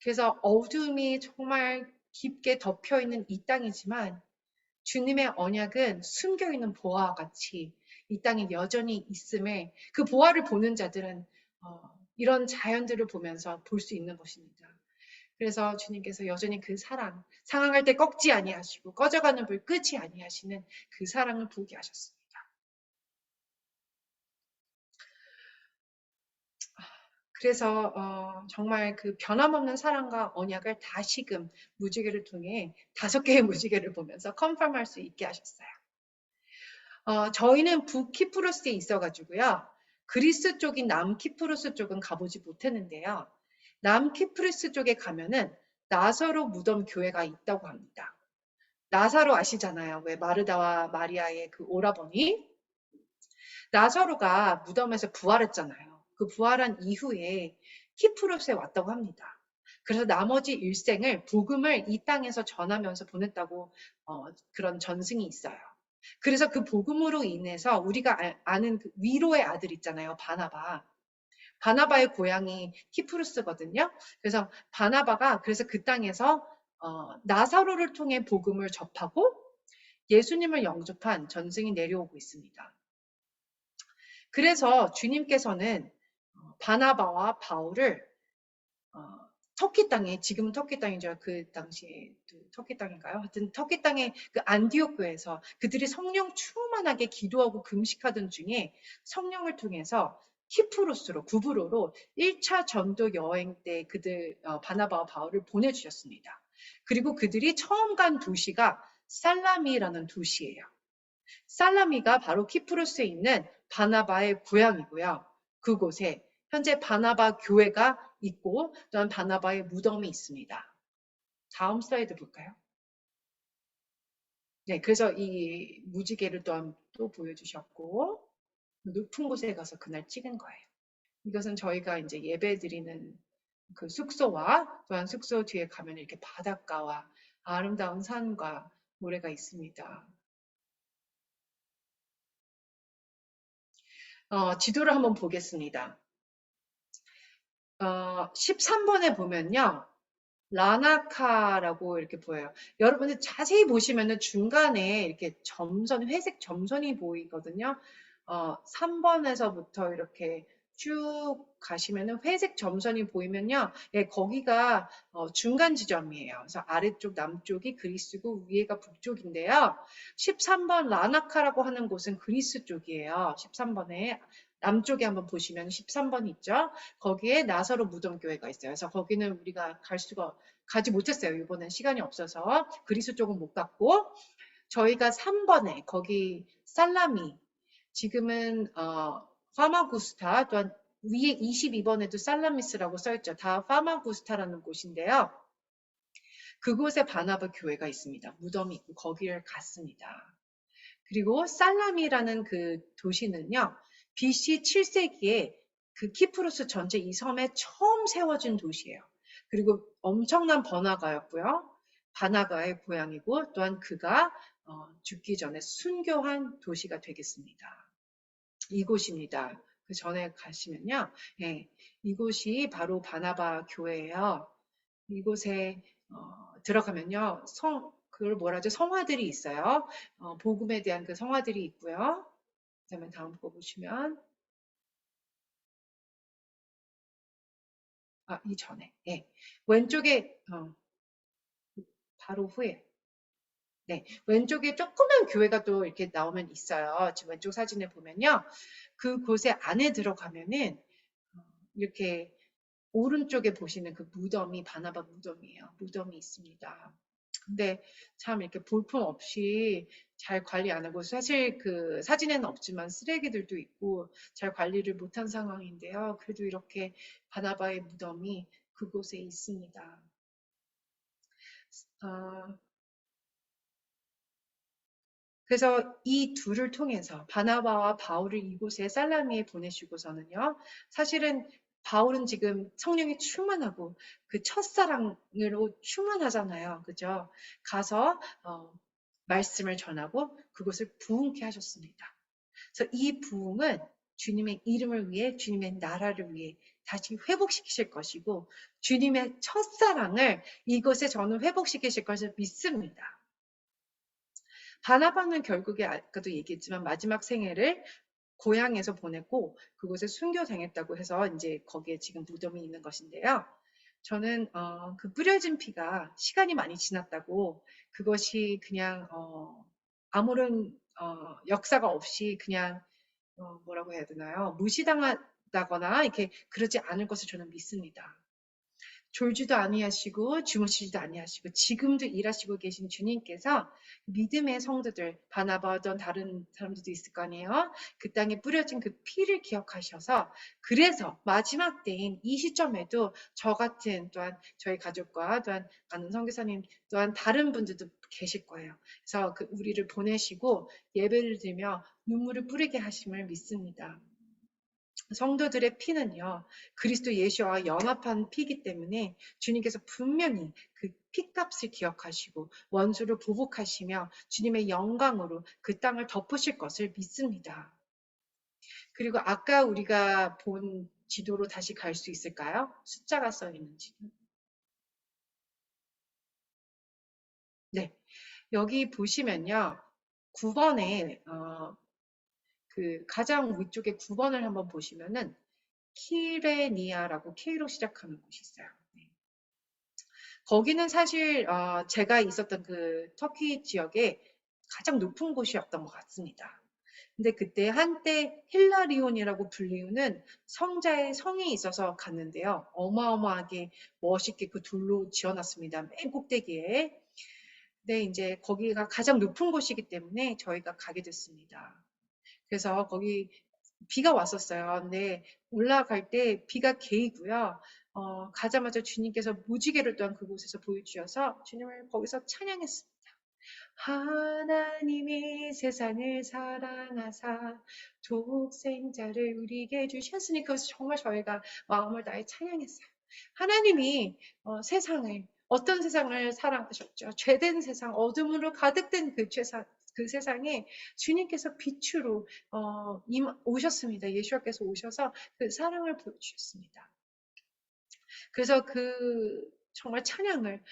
그래서 어둠이 정말 깊게 덮여 있는 이 땅이지만 주님의 언약은 숨겨 있는 보화와 같이 이 땅에 여전히 있음에 그 보화를 보는 자들은 이런 자연들을 보면서 볼 수 있는 것입니다. 그래서 주님께서 여전히 그 사랑, 상황할 때 꺾지 아니하시고 꺼져가는 불 끄지 아니하시는 그 사랑을 보게 하셨습니다. 그래서 정말 그 변함없는 사랑과 언약을 다시금 무지개를 통해 5개의 무지개를 보면서 컨펌할 수 있게 하셨어요. 저희는 북키프로스에 있어가지고요. 그리스 쪽인 남키프로스 쪽은 가보지 못했는데요. 남키프로스 쪽에 가면은 나사로 무덤 교회가 있다고 합니다. 나사로 아시잖아요. 왜 마르다와 마리아의 그 오라버니? 나사로가 무덤에서 부활했잖아요. 그 부활한 이후에 키프로스에 왔다고 합니다. 그래서 나머지 일생을 복음을 이 땅에서 전하면서 보냈다고 그런 전승이 있어요. 그래서 그 복음으로 인해서 우리가 아는 그 위로의 아들 있잖아요. 바나바. 바나바의 고향이 키프루스거든요. 그래서 바나바가 그래서 그 땅에서 나사로를 통해 복음을 접하고 예수님을 영접한 전승이 내려오고 있습니다. 그래서 주님께서는 바나바와 바울을 터키 땅에 지금은 터키 땅이죠. 그 당시에 터키 땅인가요? 하여튼 터키 땅의 그 안디옥 교회에서 그들이 성령 충만하게 기도하고 금식하던 중에 성령을 통해서 키프로스로 구브로로 1차 전도 여행 때 그들 바나바와 바울을 보내주셨습니다. 그리고 그들이 처음 간 도시가 살라미라는 도시예요. 살라미가 바로 키프로스에 있는 바나바의 고향이고요. 그곳에 현재 바나바 교회가 있고 또한 바나바의 무덤이 있습니다. 다음 슬라이드 볼까요? 네, 그래서 이 무지개를 또 보여주셨고 높은 곳에 가서 그날 찍은 거예요. 이것은 저희가 이제 예배 드리는 그 숙소와 또한 숙소 뒤에 가면 이렇게 바닷가와 아름다운 산과 모래가 있습니다. 지도를 한번 보겠습니다. 13번에 보면요. 라나카라고 이렇게 보여요. 여러분들 자세히 보시면은 중간에 이렇게 점선, 회색 점선이 보이거든요. 3번에서부터 이렇게 쭉 가시면은 회색 점선이 보이면요. 예, 거기가 중간 지점이에요. 그래서 아래쪽 남쪽이 그리스고 위에가 북쪽인데요. 13번 라나카라고 하는 곳은 그리스 쪽이에요. 13번에 남쪽에 한번 보시면 13번 있죠. 거기에 나사로 무덤교회가 있어요. 그래서 거기는 우리가 가지 못했어요. 이번엔 시간이 없어서 그리스 쪽은 못 갔고 저희가 3번에 거기 살라미 지금은 파마구스타 또한 위에 22번에도 살라미스라고 써있죠. 다 파마구스타라는 곳인데요. 그곳에 바나바 교회가 있습니다. 무덤이 있고 거기를 갔습니다. 그리고 살라미라는 그 도시는요. BC 7세기에 그 키프루스 전체 이 섬에 처음 세워진 도시예요. 그리고 엄청난 번화가였고요. 바나가의 고향이고 또한 그가 죽기 전에 순교한 도시가 되겠습니다. 이곳입니다. 그 전에 가시면요. 예, 이곳이 바로 바나바 교회예요. 이곳에 들어가면요. 그걸 뭐라 하죠? 성화들이 있어요. 복음에 대한 그 성화들이 있고요. 그다음에 다음 거 보시면 이전에 예. 왼쪽에 바로 후에 네, 왼쪽에 조그만 교회가 또 이렇게 나오면 있어요. 지금 왼쪽 사진을 보면요. 그곳에 안에 들어가면은 이렇게 오른쪽에 보시는 그 무덤이 바나바 무덤이에요. 무덤이 있습니다. 근데 참 이렇게 볼품 없이 잘 관리 안 하고 사실 그 사진에는 없지만 쓰레기들도 있고 잘 관리를 못한 상황인데요. 그래도 이렇게 바나바의 무덤이 그곳에 있습니다. 어, 그래서 이 둘을 통해서 바나바와 바울을 이곳에 살라미에 보내시고서는요. 사실은 바울은 지금 성령이 충만하고 그 첫사랑으로 충만하잖아요. 그죠? 가서 말씀을 전하고 그곳을 부흥케 하셨습니다. 그래서 이 부흥은 주님의 이름을 위해 주님의 나라를 위해 다시 회복시키실 것이고 주님의 첫사랑을 이곳에 저는 회복시키실 것을 믿습니다. 바나바는 결국에 아까도 얘기했지만 마지막 생애를 고향에서 보냈고 그곳에 순교 당했다고 해서 이제 거기에 지금 무덤이 있는 것인데요. 저는 그 뿌려진 피가 시간이 많이 지났다고 그것이 그냥 아무런 역사가 없이 그냥 뭐라고 해야 되나요? 무시당하다거나 이렇게 그러지 않을 것을 저는 믿습니다. 졸지도 아니하시고 주무시지도 아니하시고 지금도 일하시고 계신 주님께서 믿음의 성도들 바나바던 다른 사람들도 있을 거 아니에요. 그 땅에 뿌려진 그 피를 기억하셔서 그래서 마지막 때인 이 시점에도 저 같은 또한 저희 가족과 또한 많은 선교사님 또한 다른 분들도 계실 거예요. 그래서 그 우리를 보내시고 예배를 드리며 눈물을 뿌리게 하심을 믿습니다. 성도들의 피는요, 그리스도 예수와 연합한 피이기 때문에 주님께서 분명히 그 피값을 기억하시고 원수를 보복하시며 주님의 영광으로 그 땅을 덮으실 것을 믿습니다. 그리고 아까 우리가 본 지도로 다시 갈 수 있을까요? 숫자가 써 있는 지도. 네. 여기 보시면요. 9번에 그 가장 위쪽에 9번을 한번 보시면은 키레니아라고 K로 시작하는 곳이 있어요. 네. 거기는 사실 제가 있었던 그 터키 지역에 가장 높은 곳이었던 것 같습니다. 근데 그때 한때 힐라리온이라고 불리우는 성자의 성이 있어서 갔는데요. 어마어마하게 멋있게 그 돌로 지어놨습니다. 맨 꼭대기에. 근데 이제 거기가 가장 높은 곳이기 때문에 저희가 가게 됐습니다. 그래서 거기 비가 왔었어요. 근데 올라갈 때 비가 개이고요. 가자마자 주님께서 무지개를 또한 그곳에서 보여주셔서 주님을 거기서 찬양했습니다. 하나님이 세상을 사랑하사 독생자를 우리에게 주셨으니 그것을 정말 저희가 마음을 다해 찬양했어요. 하나님이 세상을 어떤 세상을 사랑하셨죠? 죄된 세상, 어둠으로 가득된 그 세상에 주님께서 빛으로 오셨습니다. 예수께서 오셔서 그 사랑을 보여주셨습니다. 그래서 그 정말 찬양을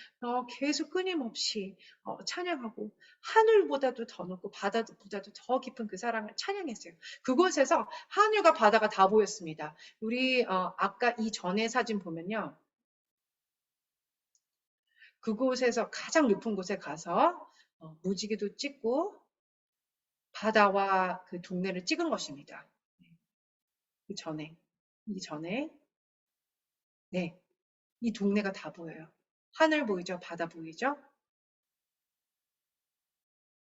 계속 끊임없이 찬양하고 하늘보다도 더 높고 바다보다도 더 깊은 그 사랑을 찬양했어요. 그곳에서 하늘과 바다가 다 보였습니다. 우리 아까 이 전에 사진 보면요. 그곳에서 가장 높은 곳에 가서 무지개도 찍고 바다와 그 동네를 찍은 것입니다. 그 전에, 이 전에, 네, 이 동네가 다 보여요. 하늘 보이죠? 바다 보이죠?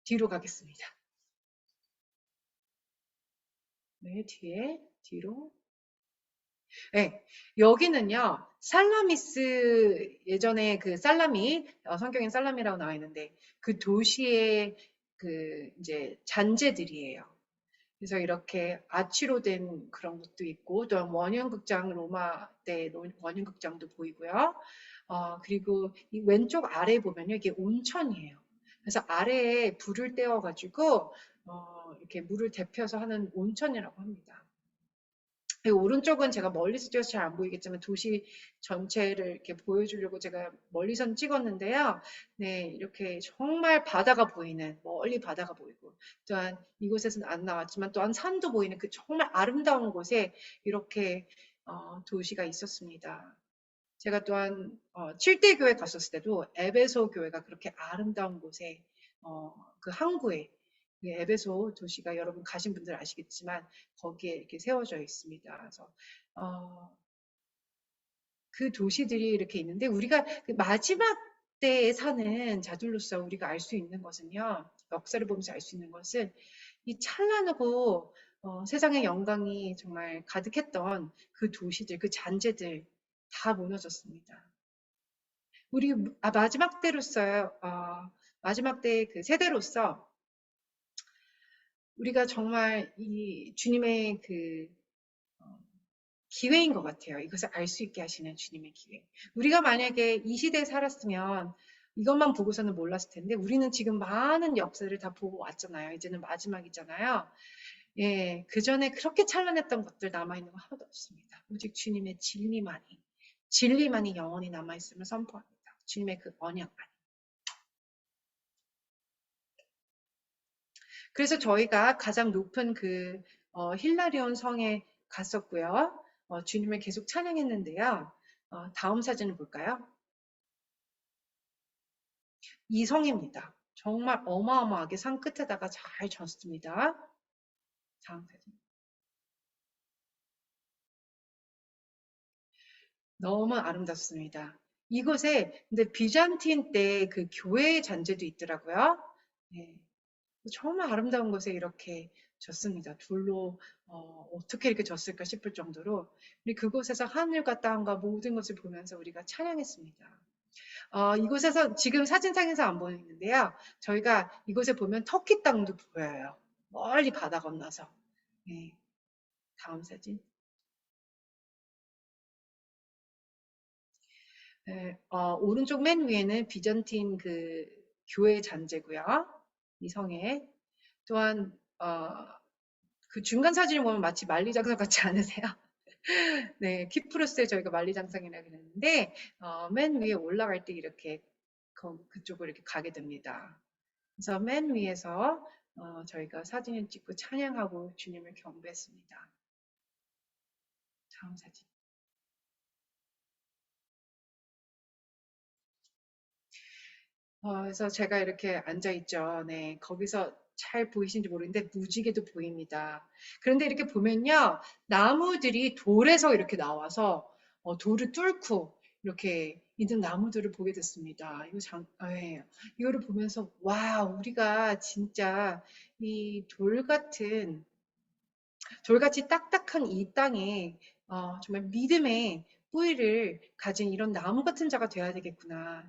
뒤로 가겠습니다. 네, 뒤로. 네, 여기는요, 살라미스, 예전에 그 살라미, 성경엔 살라미라고 나와 있는데, 그 도시의 그 이제 잔재들이에요. 그래서 이렇게 아치로 된 그런 것도 있고, 또한 원형극장, 로마 때 원형극장도 보이고요. 그리고 이 왼쪽 아래 보면요, 이게 온천이에요. 그래서 아래에 불을 떼어가지고, 이렇게 물을 데펴서 하는 온천이라고 합니다. 오른쪽은 제가 멀리서 찍어서 잘 안 보이겠지만 도시 전체를 이렇게 보여주려고 제가 멀리선 찍었는데요. 네, 이렇게 정말 바다가 보이는, 멀리 바다가 보이고, 또한 이곳에서는 안 나왔지만 또한 산도 보이는 그 정말 아름다운 곳에 이렇게 도시가 있었습니다. 제가 또한 7대 교회 갔었을 때도 에베소 교회가 그렇게 아름다운 곳에 그 항구에 그 에베소 도시가 여러분 가신 분들 아시겠지만 거기에 이렇게 세워져 있습니다. 그래서 그 도시들이 이렇게 있는데 우리가 그 마지막 때에 사는 자들로서 우리가 알 수 있는 것은요. 역사를 보면서 알 수 있는 것은 이 찬란하고 세상의 영광이 정말 가득했던 그 도시들, 그 잔재들 다 무너졌습니다. 우리 마지막 때로서요. 마지막 때 그 세대로서 우리가 정말 이 주님의 그 기회인 것 같아요. 이것을 알 수 있게 하시는 주님의 기회. 우리가 만약에 이 시대에 살았으면 이것만 보고서는 몰랐을 텐데 우리는 지금 많은 역사를 다 보고 왔잖아요. 이제는 마지막이잖아요. 예, 그 전에 그렇게 찬란했던 것들 남아있는 거 하나도 없습니다. 오직 주님의 진리만이 영원히 남아있음을 선포합니다. 주님의 그 언약만이. 그래서 저희가 가장 높은 그 힐라리온 성에 갔었고요. 주님을 계속 찬양했는데요. 다음 사진을 볼까요? 이 성입니다. 정말 어마어마하게 산 끝에다가 잘 졌습니다. 다음 사진. 너무 아름답습니다. 이곳에 근데 비잔틴 때 그 교회 잔재도 있더라고요. 네, 정말 아름다운 곳에 이렇게 졌습니다. 둘로 어떻게 이렇게 졌을까 싶을 정도로 우리 그곳에서 하늘과 땅과 모든 것을 보면서 우리가 찬양했습니다. 이곳에서 지금 사진상에서 안 보이는데요. 저희가 이곳에 보면 터키 땅도 보여요. 멀리 바다 건너서. 네, 다음 사진. 네, 오른쪽 맨 위에는 비전틴 그 교회 잔재고요. 이 성에. 또한 그 중간 사진을 보면 마치 만리장성 같지 않으세요? 네, 키프로스에 저희가 만리장성이라고 그랬는데 맨 위에 올라갈 때 이렇게 그쪽으로 이렇게 가게 됩니다. 그래서 맨 위에서 저희가 사진을 찍고 찬양하고 주님을 경배했습니다. 다음 사진. 그래서 제가 이렇게 앉아 있죠. 네, 거기서 잘 보이신지 모르는데 무지개도 보입니다. 그런데 이렇게 보면요, 나무들이 돌에서 이렇게 나와서 돌을 뚫고 이렇게 있는 나무들을 보게 됐습니다. 예. 이거를 보면서 와, 우리가 진짜 이 돌같이 딱딱한 이 땅에 정말 믿음의 뿌리를 가진 이런 나무 같은 자가 되어야 되겠구나.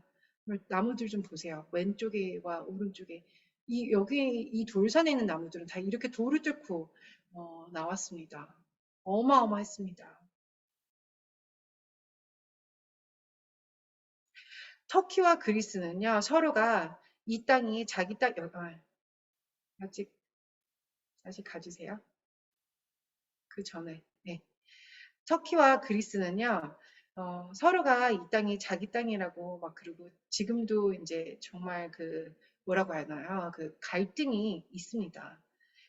나무들 좀 보세요. 왼쪽에와 오른쪽에 여기 이 돌산에 있는 나무들은 다 이렇게 돌을 뚫고 나왔습니다. 어마어마했습니다. 터키와 그리스는요 서로가 이 땅이 자기 땅 아직 다시 가주세요. 그 전에 네. 터키와 그리스는요, 서로가 이 땅이 자기 땅이라고 막 그러고 지금도 이제 정말 그 뭐라고 하나요? 그 갈등이 있습니다.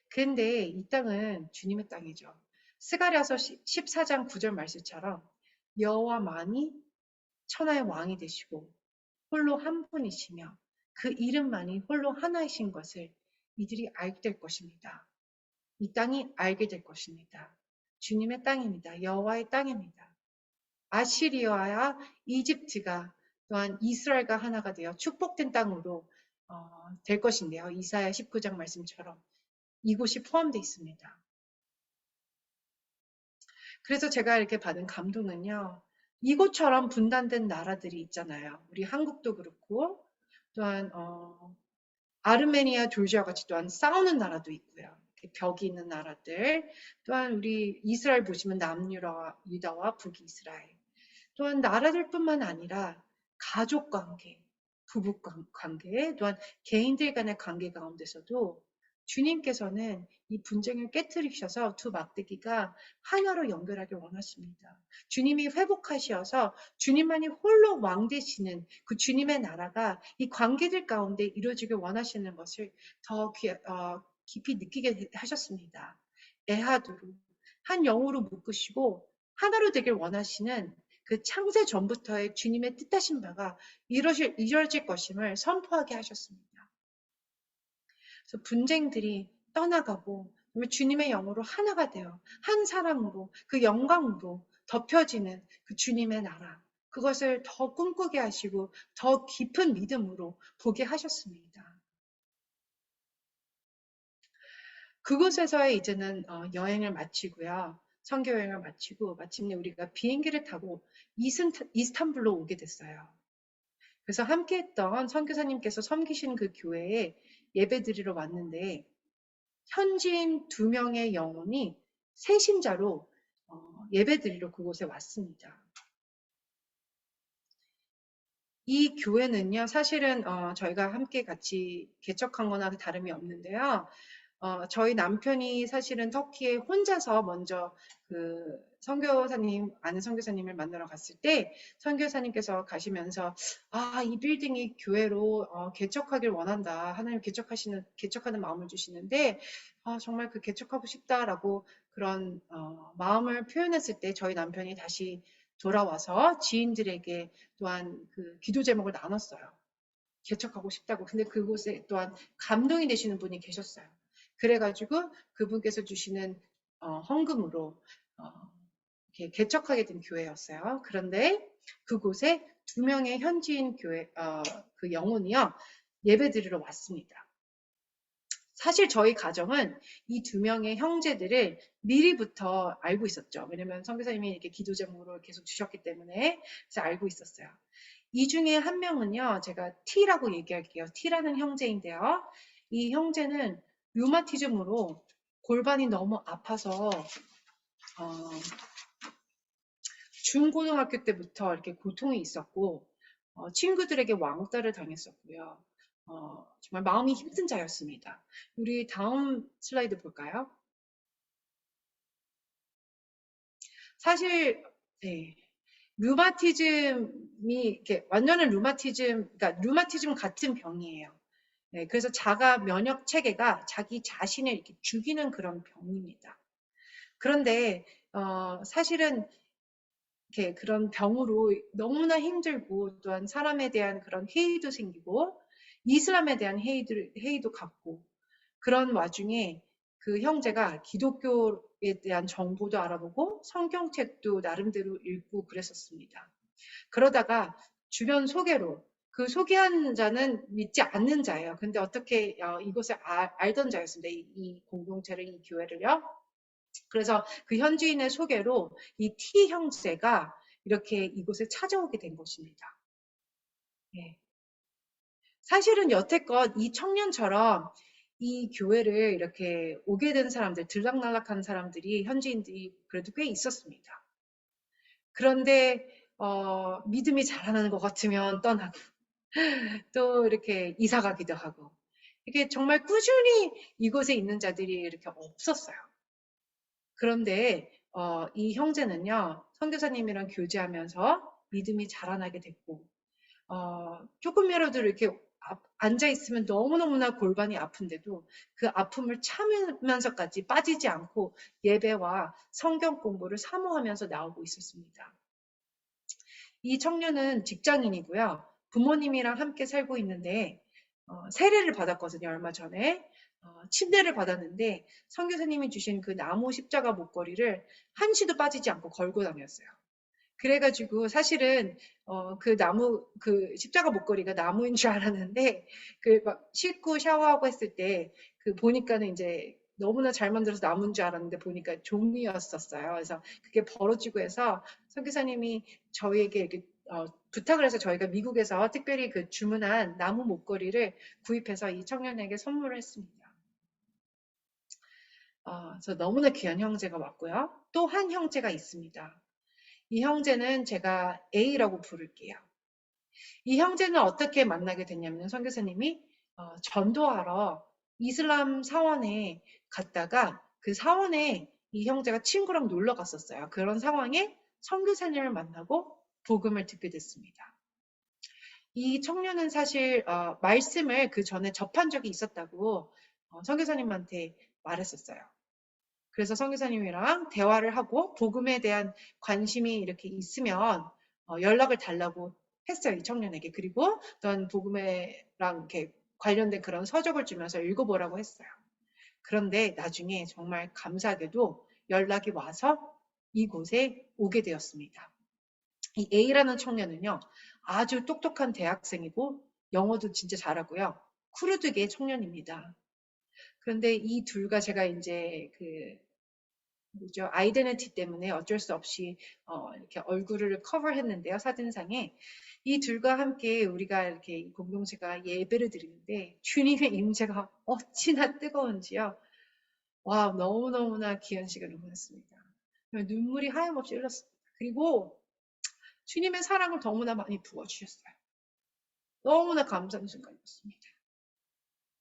근데 이 땅은 주님의 땅이죠. 스가랴서 14장 9절 말씀처럼 여호와만이 천하의 왕이 되시고 홀로 한 분이시며 그 이름만이 홀로 하나이신 것을 이들이 알게 될 것입니다. 이 땅이 알게 될 것입니다. 주님의 땅입니다. 여호와의 땅입니다. 아시리아와 이집트가 또한 이스라엘과 하나가 되어 축복된 땅으로 될 것인데요. 이사야 19장 말씀처럼 이곳이 포함되어 있습니다. 그래서 제가 이렇게 받은 감동은요. 이곳처럼 분단된 나라들이 있잖아요. 우리 한국도 그렇고 또한 아르메니아, 조지아 같이 또한 싸우는 나라도 있고요. 벽이 있는 나라들. 또한 우리 이스라엘 보시면 남유다와 북이스라엘. 또한 나라들뿐만 아니라 가족 관계, 부부 관계, 또한 개인들 간의 관계 가운데서도 주님께서는 이 분쟁을 깨뜨리셔서 두 막대기가 하나로 연결하길 원하십니다. 주님이 회복하시어서 주님만이 홀로 왕 되시는 그 주님의 나라가 이 관계들 가운데 이루어지길 원하시는 것을 더 깊이 느끼게 하셨습니다. 에하드로 한 영으로 묶으시고 하나로 되길 원하시는 그 창세 전부터의 주님의 뜻하신 바가 이루어질 것임을 선포하게 하셨습니다. 그래서 분쟁들이 떠나가고 주님의 영으로 하나가 되어 한 사랑으로 그 영광으로 덮여지는 그 주님의 나라 그것을 더 꿈꾸게 하시고 더 깊은 믿음으로 보게 하셨습니다. 그곳에서의 이제는 여행을 마치고요. 선교 여행을 마치고 마침내 우리가 비행기를 타고 이스탄불로 오게 됐어요. 그래서 함께했던 선교사님께서 섬기신 그 교회에 예배드리러 왔는데 현지인 2명의 영혼이 세신자로 예배드리러 그곳에 왔습니다. 이 교회는요, 사실은 저희가 함께 같이 개척한 거나 다름이 없는데요. 저희 남편이 사실은 터키에 혼자서 먼저 그 선교사님, 아는 선교사님을 만나러 갔을 때 선교사님께서 가시면서 이 빌딩이 교회로 개척하길 원한다. 하나님 개척하는 마음을 주시는데 정말 그 개척하고 싶다라고 그런 마음을 표현했을 때 저희 남편이 다시 돌아와서 지인들에게 또한 그 기도 제목을 나눴어요. 개척하고 싶다고. 근데 그곳에 또한 감동이 되시는 분이 계셨어요. 그래가지고 그분께서 주시는 헌금으로 이렇게 개척하게 된 교회였어요. 그런데 그곳에 두 명의 현지인 교회 그 영혼이요 예배 드리러 왔습니다. 사실 저희 가정은 이 두 명의 형제들을 미리부터 알고 있었죠. 왜냐면 선교사님이 이렇게 기도 제목으로 계속 주셨기 때문에 그래서 알고 있었어요. 이 중에 한 명은요, 제가 T라고 얘기할게요. T라는 형제인데요. 이 형제는 류마티즘으로 골반이 너무 아파서 어, 중고등학교 때부터 이렇게 고통이 있었고 친구들에게 왕따를 당했었고요. 정말 마음이 힘든 자였습니다. 우리 다음 슬라이드 볼까요? 사실 네, 류마티즘이 이렇게 완전한 류마티즘, 그러니까 류마티즘 같은 병이에요. 네, 그래서 자가 면역 체계가 자기 자신을 이렇게 죽이는 그런 병입니다. 그런데 사실은 이렇게 그런 병으로 너무나 힘들고 또한 사람에 대한 그런 회의도 생기고 이슬람에 대한 회의도 갖고 그런 와중에 그 형제가 기독교에 대한 정보도 알아보고 성경책도 나름대로 읽고 그랬었습니다. 그러다가 주변 소개로 그 소개한 자는 믿지 않는 자예요. 근데 어떻게 이곳을 알던 자였습니다. 이 공동체를, 이 교회를요. 그래서 그 현지인의 소개로 이 T 형제가 이렇게 이곳에 찾아오게 된 것입니다. 예. 사실은 여태껏 이 청년처럼 이 교회를 이렇게 오게 된 사람들, 들락날락한 사람들이, 현지인들이 그래도 꽤 있었습니다. 그런데 믿음이 자라나는 것 같으면 떠나고 또 이렇게 이사 가기도 하고 이게 정말 꾸준히 이곳에 있는 자들이 이렇게 없었어요. 그런데 이 형제는요, 선교사님이랑 교제하면서 믿음이 자라나게 됐고 조금이라도 이렇게 앉아 있으면 너무너무나 골반이 아픈데도 그 아픔을 참으면서까지 빠지지 않고 예배와 성경 공부를 사모하면서 나오고 있었습니다. 이 청년은 직장인이고요. 부모님이랑 함께 살고 있는데 세례를 받았거든요. 얼마 전에. 침례를 받았는데 선교사님이 주신 그 나무 십자가 목걸이를 한시도 빠지지 않고 걸고 다녔어요. 그래가지고 사실은 그 나무 그 십자가 목걸이가 나무인 줄 알았는데 그 막 씻고 샤워하고 했을 때 그 보니까는 이제 너무나 잘 만들어서 나무인 줄 알았는데 보니까 종이였었어요. 그래서 그게 벌어지고 해서 선교사님이 저희에게 이렇게 부탁을 해서 저희가 미국에서 특별히 그 주문한 나무 목걸이를 구입해서 이 청년에게 선물을 했습니다. 그래서 너무나 귀한 형제가 왔고요. 또 한 형제가 있습니다. 이 형제는 제가 A라고 부를게요. 이 형제는 어떻게 만나게 됐냐면 선교사님이 전도하러 이슬람 사원에 갔다가 그 사원에 이 형제가 친구랑 놀러 갔었어요. 그런 상황에 선교사님을 만나고 복음을 듣게 됐습니다. 이 청년은 사실 말씀을 그 전에 접한 적이 있었다고 선교사님한테 말했었어요. 그래서 선교사님이랑 대화를 하고 복음에 대한 관심이 이렇게 있으면 연락을 달라고 했어요. 이 청년에게. 그리고 또한 복음에랑 이렇게 관련된 그런 서적을 주면서 읽어보라고 했어요. 그런데 나중에 정말 감사하게도 연락이 와서 이곳에 오게 되었습니다. 이 A라는 청년은요, 아주 똑똑한 대학생이고 영어도 진짜 잘하고요. 쿠르드계 청년입니다. 그런데 이 둘과 제가 이제 그 뭐죠? 아이덴티티 때문에 어쩔 수 없이 이렇게 얼굴을 커버했는데요. 사진상에 이 둘과 함께 우리가 이렇게 공동체가 예배를 드리는데 주님의 임재가 어찌나 뜨거운지요. 와, 너무너무나 귀한 시간을 보냈습니다. 눈물이 하염없이 흘렀습니다. 그리고 주님의 사랑을 너무나 많이 부어주셨어요. 너무나 감사한 순간이었습니다.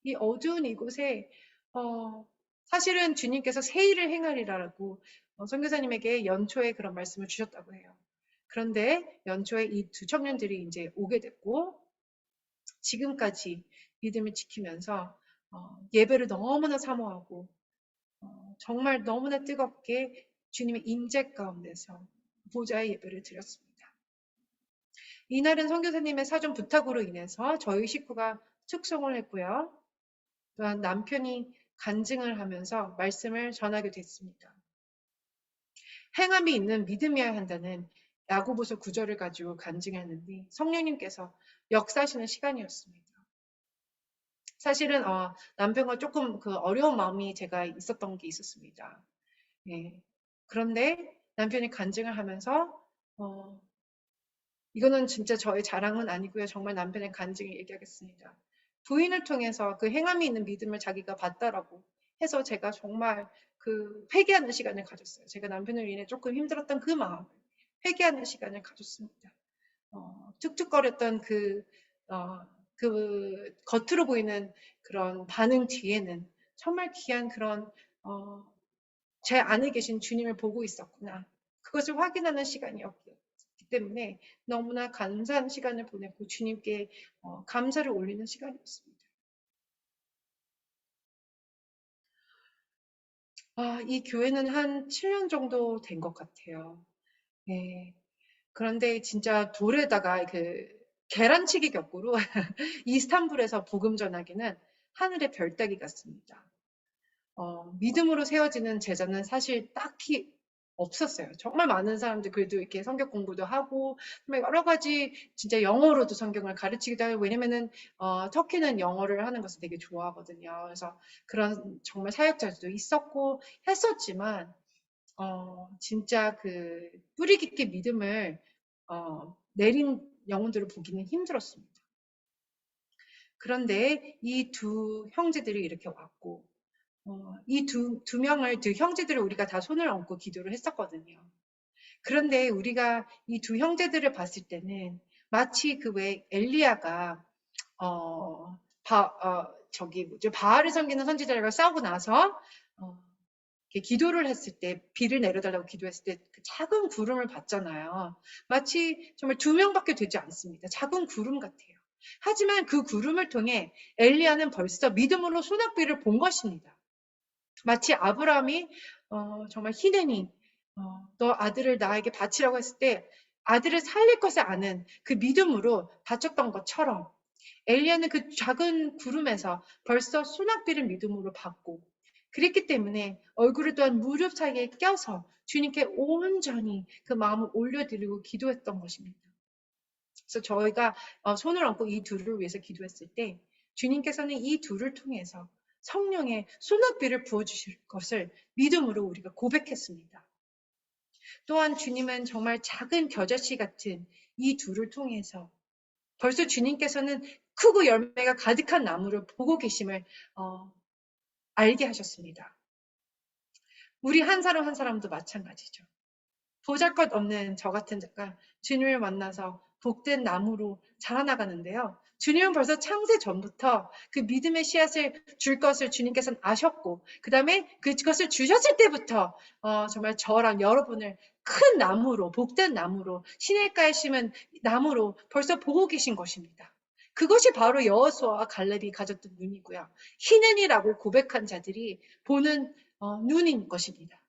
이 어두운 이곳에 어, 사실은 주님께서 새 일을 행하리라고 선교사님에게 연초에 그런 말씀을 주셨다고 해요. 그런데 연초에 이 두 청년들이 이제 오게 됐고 지금까지 믿음을 지키면서 예배를 너무나 사모하고 정말 너무나 뜨겁게 주님의 임재 가운데서 보좌의 예배를 드렸습니다. 이날은 선교사님의 사전 부탁으로 인해서 저희 식구가 축성을 했고요. 또한 남편이 간증을 하면서 말씀을 전하게 됐습니다. 행함이 있는 믿음이어야 한다는 야고보서 9절을 가지고 간증했는데 성령님께서 역사하시는 시간이었습니다. 사실은 남편과 조금 그 어려운 마음이 제가 있었던 게 있었습니다. 예. 그런데 남편이 간증을 하면서 어, 이거는 진짜 저의 자랑은 아니고요. 정말 남편의 간증을 얘기하겠습니다. 부인을 통해서 그 행함이 있는 믿음을 자기가 봤다라고 해서 제가 정말 그 회개하는 시간을 가졌어요. 제가 남편을 인해 조금 힘들었던 그 마음을 회개하는 시간을 가졌습니다. 툭툭거렸던 어, 그 겉으로 보이는 그런 반응 뒤에는 정말 귀한 그런 어, 제 안에 계신 주님을 보고 있었구나. 그것을 확인하는 시간이었기 때문에 너무나 감사한 시간을 보냈고 주님께 감사를 올리는 시간이었습니다. 이 교회는 한 7년 정도 된 것 같아요. 네. 그런데 진짜 돌에다가 그 계란치기 격으로 이스탄불에서 복음 전하기는 하늘의 별 따기 같습니다. 믿음으로 세워지는 제자는 사실 딱히 없었어요. 정말 많은 사람들 그래도 이렇게 성경 공부도 하고 정말 여러 가지 진짜 영어로도 성경을 가르치기도 하고 왜냐면은 터키는 영어를 하는 것을 되게 좋아하거든요. 그래서 그런 정말 사역자들도 있었고 했었지만 진짜 그 뿌리 깊게 믿음을 내린 영혼들을 보기는 힘들었습니다. 그런데 이 두 형제들이 이렇게 왔고 이 두 명을, 두 형제들을 우리가 다 손을 얹고 기도를 했었거든요. 그런데 우리가 이 두 형제들을 봤을 때는 마치 그 왜 엘리야가, 저기, 뭐죠, 바알을 섬기는 선지자들과 싸우고 나서, 이렇게 기도를 했을 때, 비를 내려달라고 기도했을 때 그 작은 구름을 봤잖아요. 마치 정말 두 명밖에 되지 않습니다. 작은 구름 같아요. 하지만 그 구름을 통해 엘리야는 벌써 믿음으로 소낙비를 본 것입니다. 마치 아브라함이 정말 히덴이 너 아들을 나에게 바치라고 했을 때 아들을 살릴 것을 아는 그 믿음으로 바쳤던 것처럼 엘리야는 그 작은 구름에서 벌써 소낙비를 믿음으로 받고 그랬기 때문에 얼굴을 또한 무릎 사이에 껴서 주님께 온전히 그 마음을 올려드리고 기도했던 것입니다. 그래서 저희가 손을 얹고 이 둘을 위해서 기도했을 때 주님께서는 이 둘을 통해서 성령의 소낙비를 부어주실 것을 믿음으로 우리가 고백했습니다. 또한 주님은 정말 작은 겨자씨 같은 이 둘을 통해서 벌써 주님께서는 크고 열매가 가득한 나무를 보고 계심을 알게 하셨습니다. 우리 한 사람 한 사람도 마찬가지죠. 보잘것없는 저 같은 자가 주님을 만나서 복된 나무로 자라나가는데요. 주님은 벌써 창세 전부터 그 믿음의 씨앗을 줄 것을 주님께서는 아셨고 그 다음에 그것을 주셨을 때부터 정말 저랑 여러분을 큰 나무로 복된 나무로 시냇가에 심은 나무로 벌써 보고 계신 것입니다. 그것이 바로 여호수아와 갈렙이 가졌던 눈이고요. 희는이라고 고백한 자들이 보는 눈인 것입니다.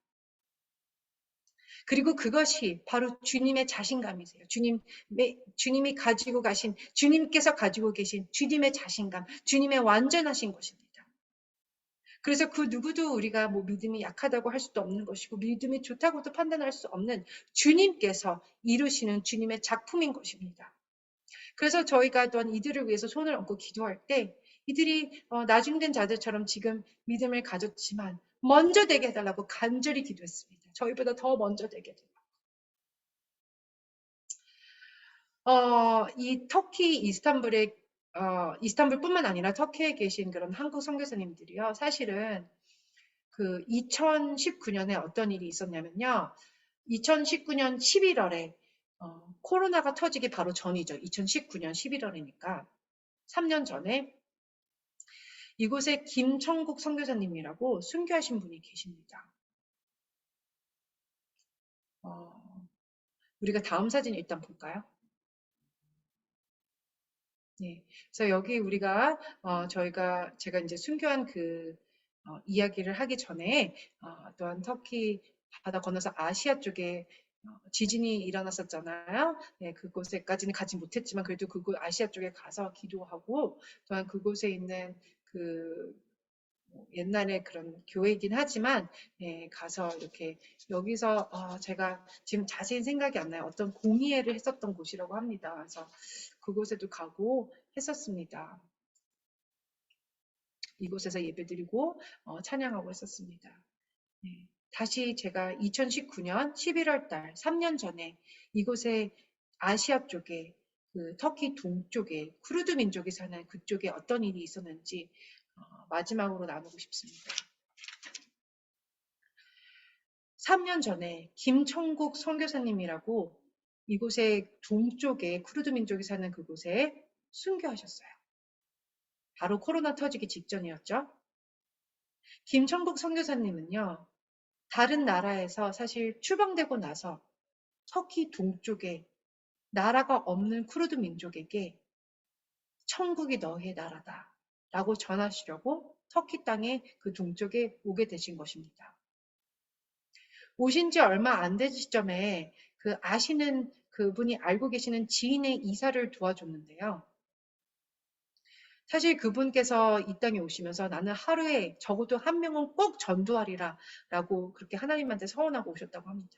그리고 그것이 바로 주님의 자신감이세요. 주님이 가지고 가신, 주님께서 가지고 계신 주님의 자신감, 주님의 완전하신 것입니다. 그래서 그 누구도 우리가 뭐 믿음이 약하다고 할 수도 없는 것이고 믿음이 좋다고도 판단할 수 없는 주님께서 이루시는 주님의 작품인 것입니다. 그래서 저희가 또한 이들을 위해서 손을 얹고 기도할 때 이들이 나중된 자들처럼 지금 믿음을 가졌지만 먼저 되게 해달라고 간절히 기도했습니다. 저희보다 더 먼저 되게 해달라고. 이 터키 이스탄불에 이스탄불뿐만 아니라 터키에 계신 그런 한국 선교사님들이요. 사실은 그 2019년에 어떤 일이 있었냐면요. 2019년 11월에 코로나가 터지기 바로 전이죠. 2019년 11월이니까 3년 전에 이곳에 김천국 선교사님이라고 순교하신 분이 계십니다. 우리가 다음 사진 일단 볼까요? 네. 그래서 여기 우리가 제가 이제 순교한 그 이야기를 하기 전에 또한 터키 바다 건너서 아시아 쪽에 지진이 일어났었잖아요. 네, 그곳에까지는 가지 못했지만 그래도 그곳 아시아 쪽에 가서 기도하고 또한 그곳에 있는 그 옛날에 그런 교회이긴 하지만 가서 이렇게 여기서 제가 지금 자세히 생각이 안 나요. 어떤 공의회를 했었던 곳이라고 합니다. 그래서 그곳에도 가고 했었습니다. 이곳에서 예배드리고 찬양하고 했었습니다. 네. 다시 제가 2019년 11월 달 3년 전에 이곳에 아시아 쪽에 그 터키 동쪽에 쿠르드 민족이 사는 그쪽에 어떤 일이 있었는지 마지막으로 나누고 싶습니다. 3년 전에 김천국 선교사님이라고 이곳에 동쪽에 쿠르드 민족이 사는 그곳에 순교하셨어요. 바로 코로나 터지기 직전이었죠. 김천국 선교사님은요, 다른 나라에서 사실 추방되고 나서 터키 동쪽에 나라가 없는 쿠르드 민족에게 천국이 너의 나라다 라고 전하시려고 터키 땅에 그 동쪽에 오게 되신 것입니다. 오신 지 얼마 안 된 시점에 그 아시는 그분이 알고 계시는 지인의 이사를 도와줬는데요. 사실 그분께서 이 땅에 오시면서 나는 하루에 적어도 한 명은 꼭 전도하리라 라고 그렇게 하나님한테 서원하고 오셨다고 합니다.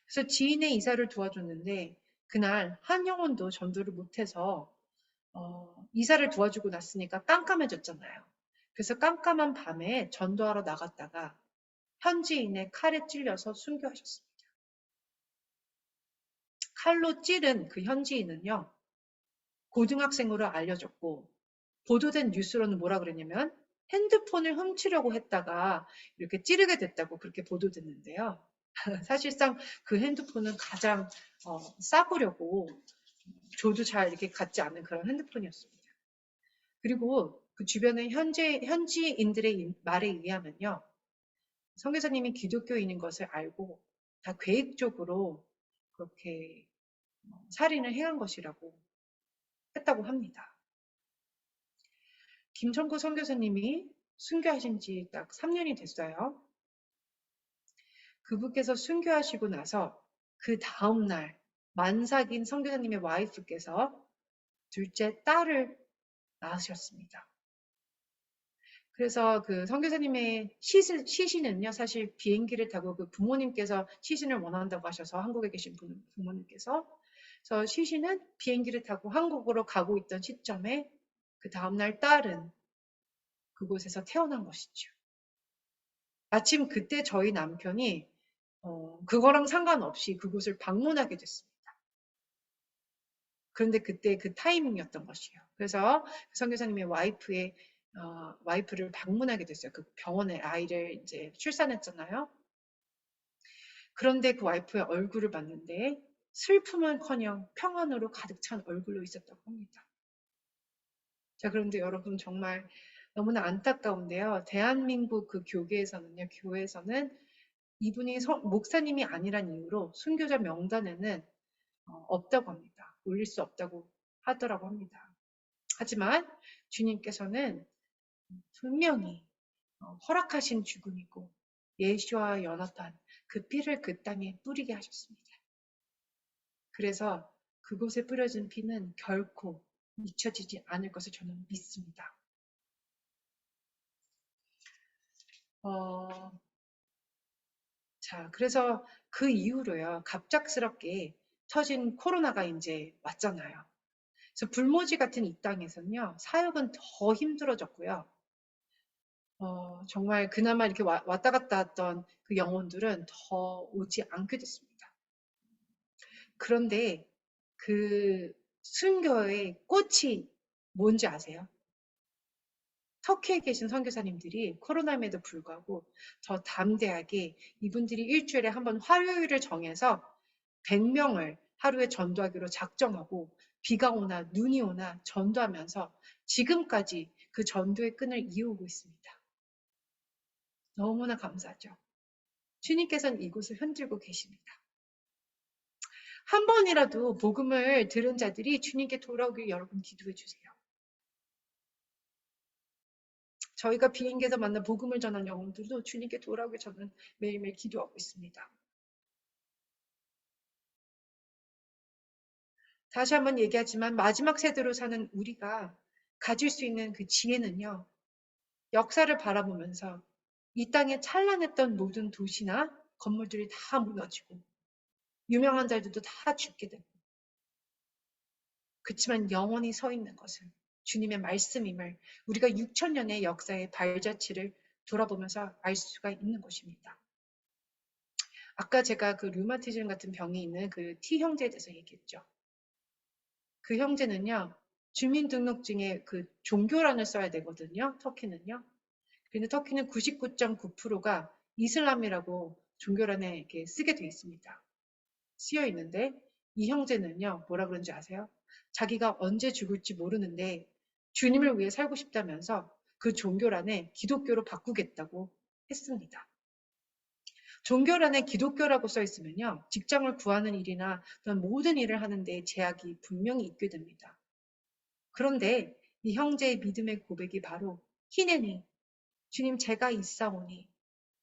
그래서 지인의 이사를 도와줬는데 그날 한 영혼도 전도를 못해서 이사를 도와주고 났으니까 깜깜해졌잖아요. 그래서 깜깜한 밤에 전도하러 나갔다가 현지인의 칼에 찔려서 순교하셨습니다. 칼로 찌른 그 현지인은요, 고등학생으로 알려졌고, 보도된 뉴스로는 뭐라 그랬냐면, 핸드폰을 훔치려고 했다가 이렇게 찌르게 됐다고 그렇게 보도됐는데요. 사실상 그 핸드폰은 가장 싸구려고 줘도 잘 이렇게 갖지 않는 그런 핸드폰이었습니다. 그리고 그 주변의 현지인들의 말에 의하면요. 선교사님이 기독교인인 것을 알고 다 계획적으로 그렇게 살인을 행한 것이라고 했다고 합니다. 김천구 선교사님이 순교하신 지 딱 3년이 됐어요. 그분께서 순교하시고 나서 그 다음날 만삭인 선교사님의 와이프께서 둘째 딸을 낳으셨습니다. 그래서 그 선교사님의 시신은요, 사실 비행기를 타고 그 부모님께서 시신을 원한다고 하셔서 한국에 계신 부모님께서 그래서 시신은 비행기를 타고 한국으로 가고 있던 시점에 그 다음날 딸은 그곳에서 태어난 것이죠. 마침 그때 저희 남편이 그거랑 상관없이 그곳을 방문하게 됐습니다. 그런데 그때 그 타이밍이었던 것이에요. 그래서 선교사님의 와이프를 방문하게 됐어요. 그 병원에 아이를 이제 출산했잖아요. 그런데 그 와이프의 얼굴을 봤는데 슬픔은커녕 평안으로 가득 찬 얼굴로 있었다고 합니다. 자, 그런데 여러분 정말 너무나 안타까운데요. 대한민국 그 교회에서는 이분이 목사님이 아니란 이유로 순교자 명단에는 없다고 합니다. 올릴 수 없다고 하더라고 합니다. 하지만 주님께서는 분명히 허락하신 죽음이고 예수와 연합한 그 피를 그 땅에 뿌리게 하셨습니다. 그래서 그곳에 뿌려진 피는 결코 잊혀지지 않을 것을 저는 믿습니다. 자, 그래서 그 이후로요, 갑작스럽게 터진 코로나가 이제 왔잖아요. 그래서 불모지 같은 이 땅에서는요, 사역은 더 힘들어졌고요. 정말 그나마 이렇게 왔다 갔다 했던 그 영혼들은 더 오지 않게 됐습니다. 그런데 그 순교의 꽃이 뭔지 아세요? 터키에 계신 선교사님들이 코로나임에도 불구하고 더 담대하게 이분들이 일주일에 한 번 화요일을 정해서 100명을 하루에 전도하기로 작정하고 비가 오나 눈이 오나 전도하면서 지금까지 그 전도의 끈을 이어오고 있습니다. 너무나 감사하죠. 주님께서는 이곳을 흔들고 계십니다. 한 번이라도 복음을 들은 자들이 주님께 돌아오길 여러분 기도해 주세요. 저희가 비행기에서 만나 복음을 전한 영혼들도 주님께 돌아오길 저는 매일매일 기도하고 있습니다. 다시 한번 얘기하지만 마지막 세대로 사는 우리가 가질 수 있는 그 지혜는요. 역사를 바라보면서 이 땅에 찬란했던 모든 도시나 건물들이 다 무너지고 유명한 자들도 다 죽게 되고 그렇지만 영원히 서 있는 것은 주님의 말씀임을 우리가 6,000년의 역사의 발자취를 돌아보면서 알 수가 있는 것입니다. 아까 제가 그 류마티즘 같은 병이 있는 그 T 형제에 대해서 얘기했죠. 그 형제는요, 주민등록증에 그 종교란을 써야 되거든요, 터키는요. 근데 터키는 99.9%가 이슬람이라고 종교란에 이렇게 쓰게 돼 있습니다. 쓰여 있는데 이 형제는요, 뭐라 그런지 아세요? 자기가 언제 죽을지 모르는데 주님을 위해 살고 싶다면서 그 종교란에 기독교로 바꾸겠다고 했습니다. 종교란에 기독교라고 써 있으면요, 직장을 구하는 일이나 모든 일을 하는데 제약이 분명히 있게 됩니다. 그런데 이 형제의 믿음의 고백이 바로 히내니 주님 제가 있사오니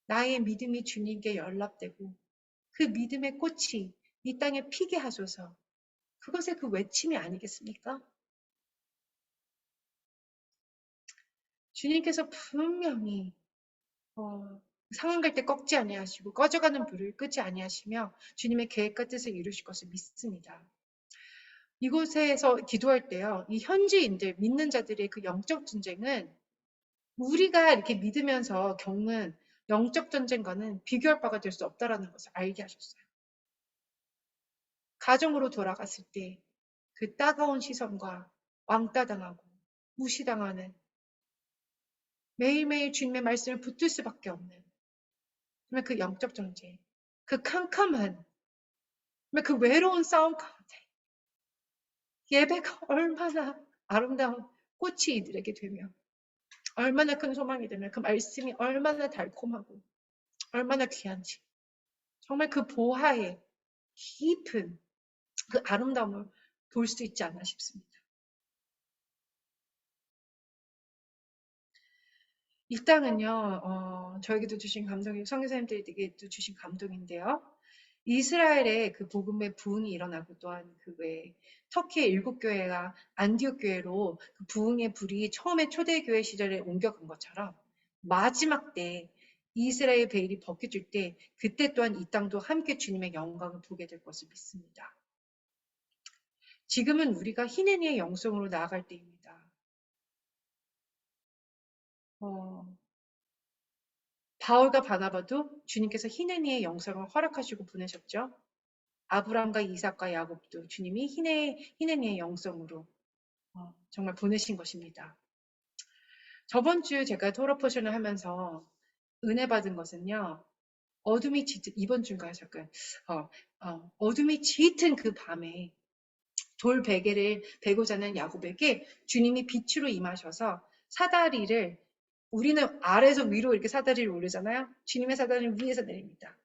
나의 믿음이 주님께 연락되고 그 믿음의 꽃이 이 땅에 피게 하소서. 그것의 그 외침이 아니겠습니까? 주님께서 분명히 상한 갈 때 꺾지 아니하시고 꺼져가는 불을 끄지 아니하시며 주님의 계획과 뜻을 이루실 것을 믿습니다. 이곳에서 기도할 때요. 이 현지인들, 믿는 자들의 그 영적 전쟁은 우리가 이렇게 믿으면서 겪는 영적 전쟁과는 비교할 바가 될 수 없다라는 것을 알게 하셨어요. 가정으로 돌아갔을 때 그 따가운 시선과 왕따당하고 무시당하는 매일매일 주님의 말씀을 붙들 수밖에 없는 정말 그 영적 전쟁, 그 캄캄한 정말 그 외로운 싸움 가운데 예배가 얼마나 아름다운 꽃이 이들에게 되며 얼마나 큰 소망이 되며 그 말씀이 얼마나 달콤하고 얼마나 귀한지 정말 그 보화의 깊은 그 아름다움을 볼 수 있지 않나 싶습니다. 이 땅은요, 저에게도 주신 감동이 선교사님들에게도 주신 감동인데요. 이스라엘의 그 복음의 부흥이 일어나고 또한 그 외에 터키의 7교회가 안디옥 교회로 그 부흥의 불이 처음에 초대교회 시절에 옮겨간 것처럼 마지막 때 이스라엘 베일이 벗겨질 때 그때 또한 이 땅도 함께 주님의 영광을 보게 될 것을 믿습니다. 지금은 우리가 히네니의 영성으로 나아갈 때입니다. 바울과 바나바도 주님께서 히네니의 영성을 허락하시고 보내셨죠. 아브람과 이삭과 야곱도 주님이 히네니의 영성으로 정말 보내신 것입니다. 저번 주 제가 토로 포션을 하면서 은혜 받은 것은요. 어둠이 짙은 이번 주인가요? 잠깐. 어둠이 짙은 그 밤에 돌 베개를 베고 자는 야곱에게 주님이 빛으로 임하셔서 사다리를 우리는 아래에서 위로 이렇게 사다리를 오르잖아요. 주님의 사다리는 위에서 내립니다.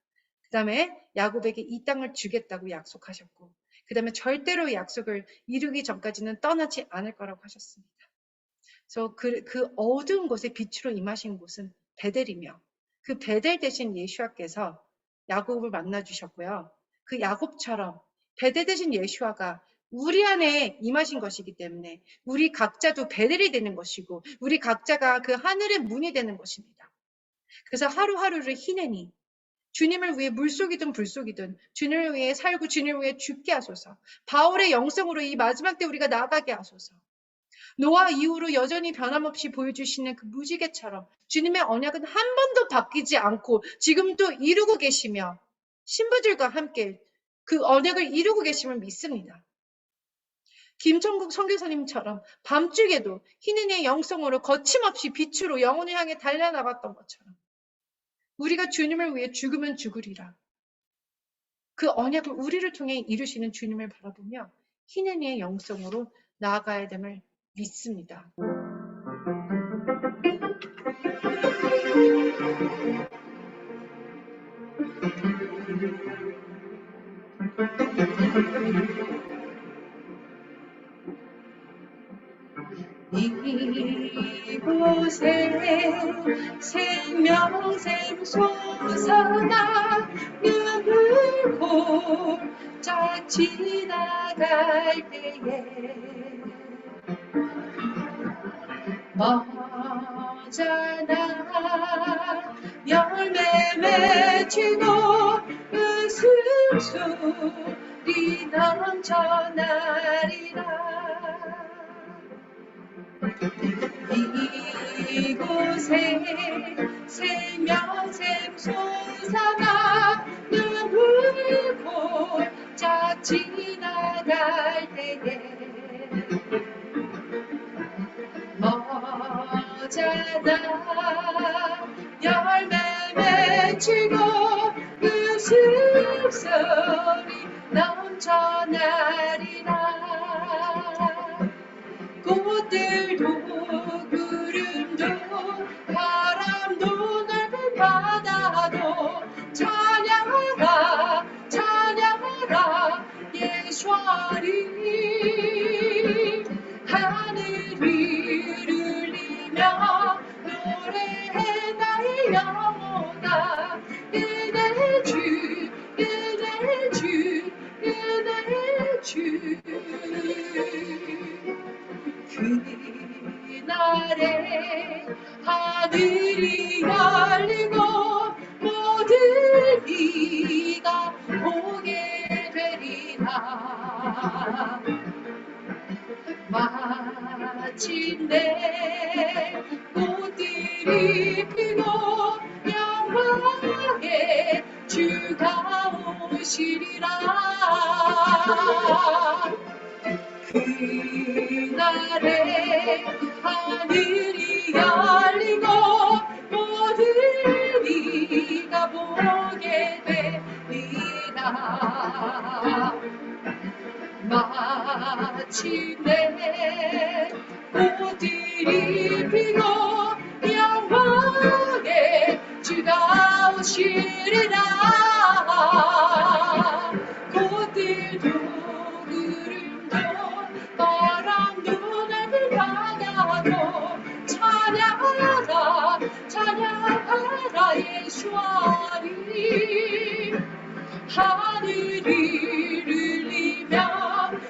그 다음에 야곱에게 이 땅을 주겠다고 약속하셨고 그 다음에 절대로 약속을 이루기 전까지는 떠나지 않을 거라고 하셨습니다. 그래서 그 어두운 곳에 빛으로 임하신 곳은 베델이며 그 베델 대신 예수와께서 야곱을 만나주셨고요. 그 야곱처럼 베델 대신 예수와가 우리 안에 임하신 것이기 때문에 우리 각자도 베델이 되는 것이고 우리 각자가 그 하늘의 문이 되는 것입니다. 그래서 하루하루를 희내니 주님을 위해 물속이든 불속이든 주님을 위해 살고 주님을 위해 죽게 하소서. 바울의 영성으로 이 마지막 때 우리가 나아가게 하소서. 노아 이후로 여전히 변함없이 보여주시는 그 무지개처럼 주님의 언약은 한 번도 바뀌지 않고 지금도 이루고 계시며 신부들과 함께 그 언약을 이루고 계심을 믿습니다. 김천국 선교사님처럼 밤중에도 희는의 영성으로 거침없이 빛으로 영혼을 향해 달려나갔던 것처럼 우리가 주님을 위해 죽으면 죽으리라. 그 언약을 우리를 통해 이루시는 주님을 바라보며 희는의 영성으로 나아가야 됨을 믿습니다. 생명샘 솟아나 눈을 골짝 지나갈 때에 머잖아 열매 맺히고 웃음소리 넘쳐나리라. 이곳에 생명샘 솟아나 눈을 골짝 지나갈 때에 머잖아 열매 맺히고 웃음소리 넘쳐나리라. 꽃들도 구름도 바람도 넓은 바다도 찬양하라 찬양하라 예수아리. 하늘이 울리며 노래해 나의 영혼아 은혜 주 은혜 주 은혜 주. 그날에 하늘이 열리고 모든 이가 보게 되리라. 마침내 꽃들이 피고 영광의 주가 오시리라. 그날에 하늘이 열리고 모든 이가 보게 되리라. 마침내 꽃들이 피고 영광의 주가 오시리라. 꽃들도 구름도 바람도 넓은 바다도 찬양하라 찬양하라 예수아리. 하늘이 울리며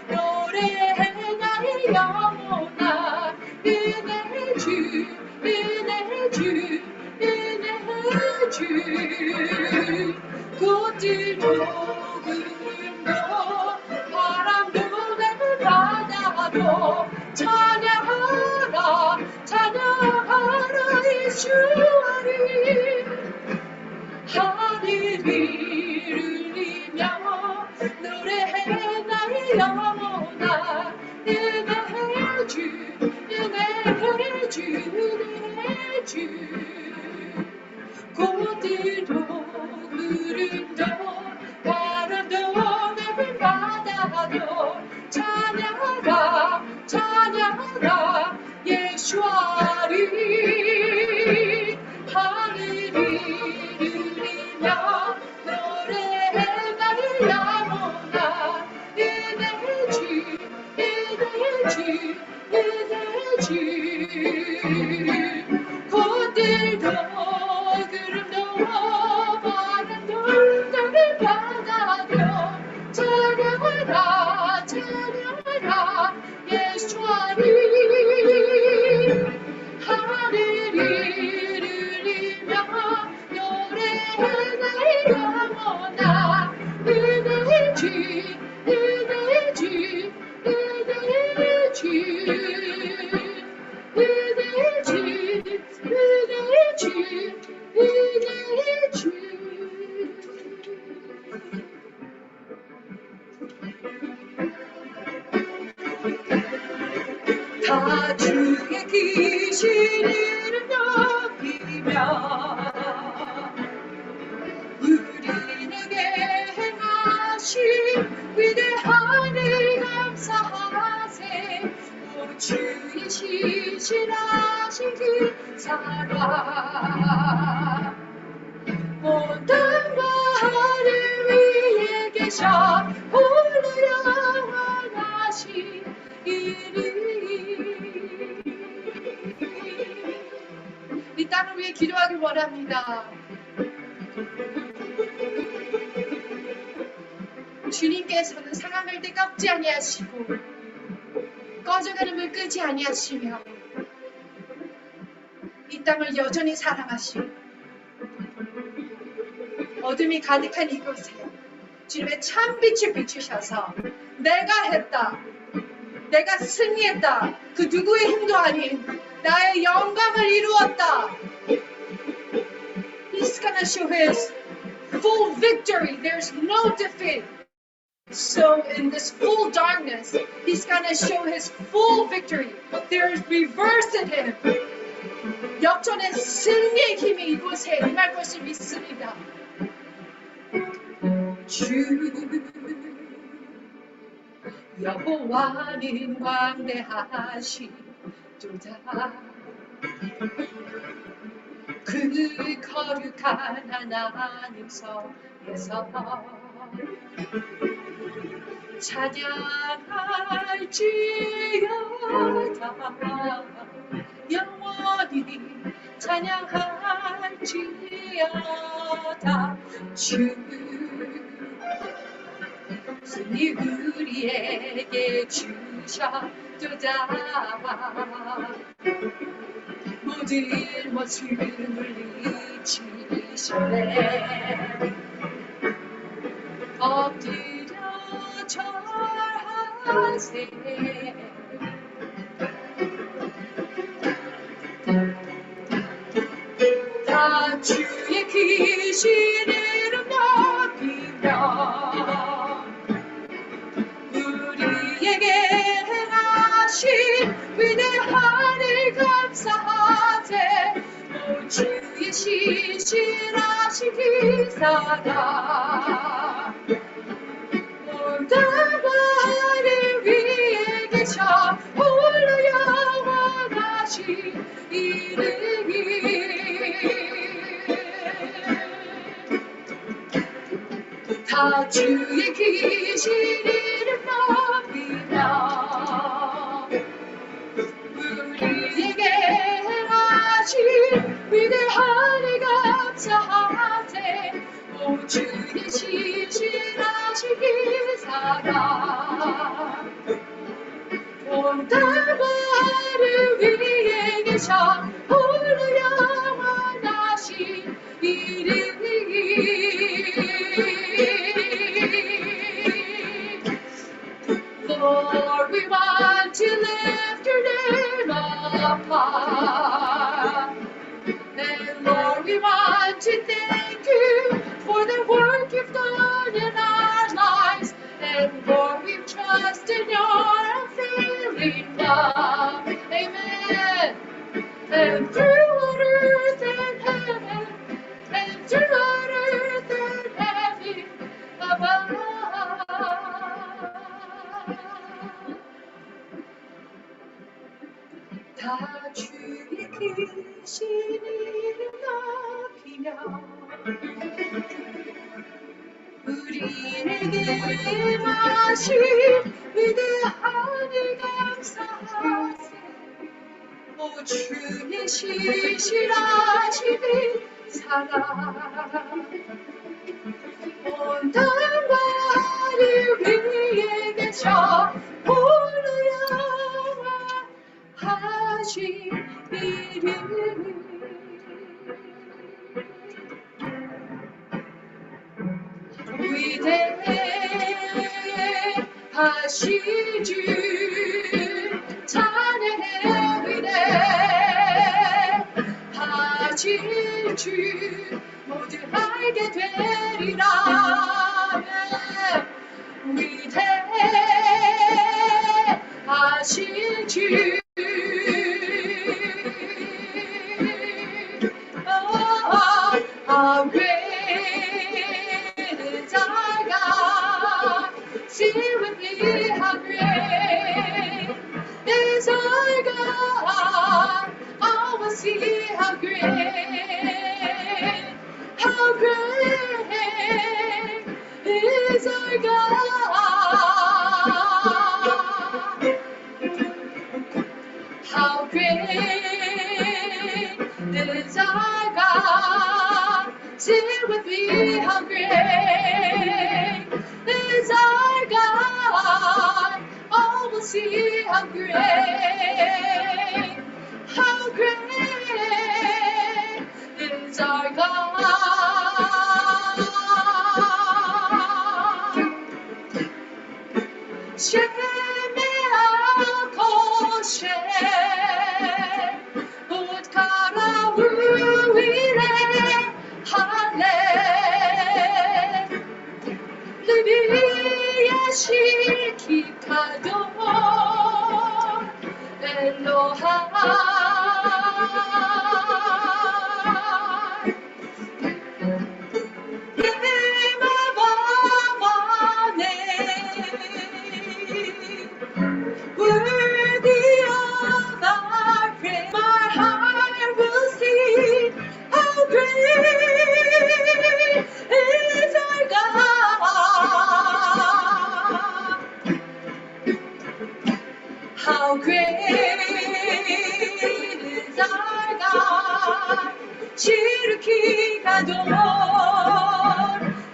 노래해 나의 영혼아 은혜 주 은혜 주 은혜 주. 꽃들도 구름도 바람도 넓은 바다도 찬양하라 찬양하라 예수아리. 하늘이 울리며 노래해 나의 영혼아 은혜 주 은혜 주 은혜 주. 꽃들도 구름도 바람도 넓은 바다도 찬양하라 찬양하라 예수아리. 하늘이 울리며 노래해 나의 영혼아 은혜 주 은혜 주 은혜 주. 꽃들도 구름도 바람도 넓은 바다도 찬양하라 찬양하라 예수아리. 하늘이 울리며 노래해 나의 영혼아 은혜 주 은혜 주 은혜 주 은혜 주 은혜 주 은혜 주. 다 주의 기신 이름 높이며 우리에게 행하신 위대한 일 감사하세. 오 주의 신실하신 그 사랑 온 땅과 하늘 위에 계셔 홀로 영원하신 이름. 이 땅을 서로를 위해 기도하길 원합니다. 주님께서는 상황을 때 꺾지 아니하시고 꺼져가는 불 끄지 아니하시며 이 땅을 여전히 사랑하시고 어둠이 가득한 이곳에 주님의 참빛을 비추셔서 내가 했다, 내가 승리했다, 그 누구의 힘도 아닌 나의 영광을 이루었다. He's gonna show his full victory. There's no defeat. So in this full darkness, he's gonna show his full victory. There's reverse in him. 역전의 승리의 힘이 이곳에 임할 것을 믿습니다. 주 여호와는 광대하시도다. 그 거룩한 하나님 성에서 찬양할지어다. 영원히 찬양할지어다. 주 승리 우리에게 주셨도다. 모든 모습을 잊으시네. 엎드려 절하세. 다 주의 크신 이름 높이며 우리에게 행하신 위대한 일 감사하세. 오 주의 신실하신 기사가 온 땅을 위에 계셔 홀로 영원하신 이름이 다 주의 크신 이름 높이며 우리에게 행하신 위대한 일 감사하세. 오 주의 신실하신 기사가 온 땅을 위에 계셔 홀로 영원하신 이름이 Lord, we want to lift your name up high. And Lord, we want to thank you for the work you've done in our lives. And Lord, we trust in your unfailing love. Amen. And throughout earth and heaven, and throughout earth and heaven above. 다 주의 크신 이름 높이며 우리에게 행하신 위대한 일 감사하세. 오 주의 신실하신 사랑 온 땅과 하늘 위에 계셔 홀로 영원하신 이름 위대하신 주 찬양해. 위대하신 주 모두 알게 되리라. 위대하신 주 How great is our God? Sing with me, how great is our God? I will see how great is our God? How great is our our God. Sing with me, how great is our God. All will see how great is our God. שמעל עוד קראו אילי הלב ליבי ישיר כי קדוש אלוהי worthy of our praise. My heart will sing, how great is our God. How great is our God. 지르키 가도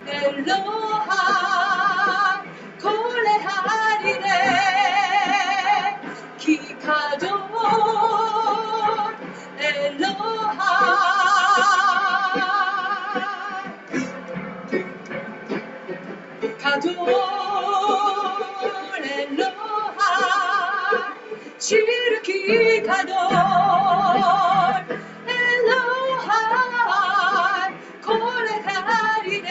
엘로하 콜레하리레 기카도 엘로하 가도 엘로하 지르키 가도 엘로하 콜레하리레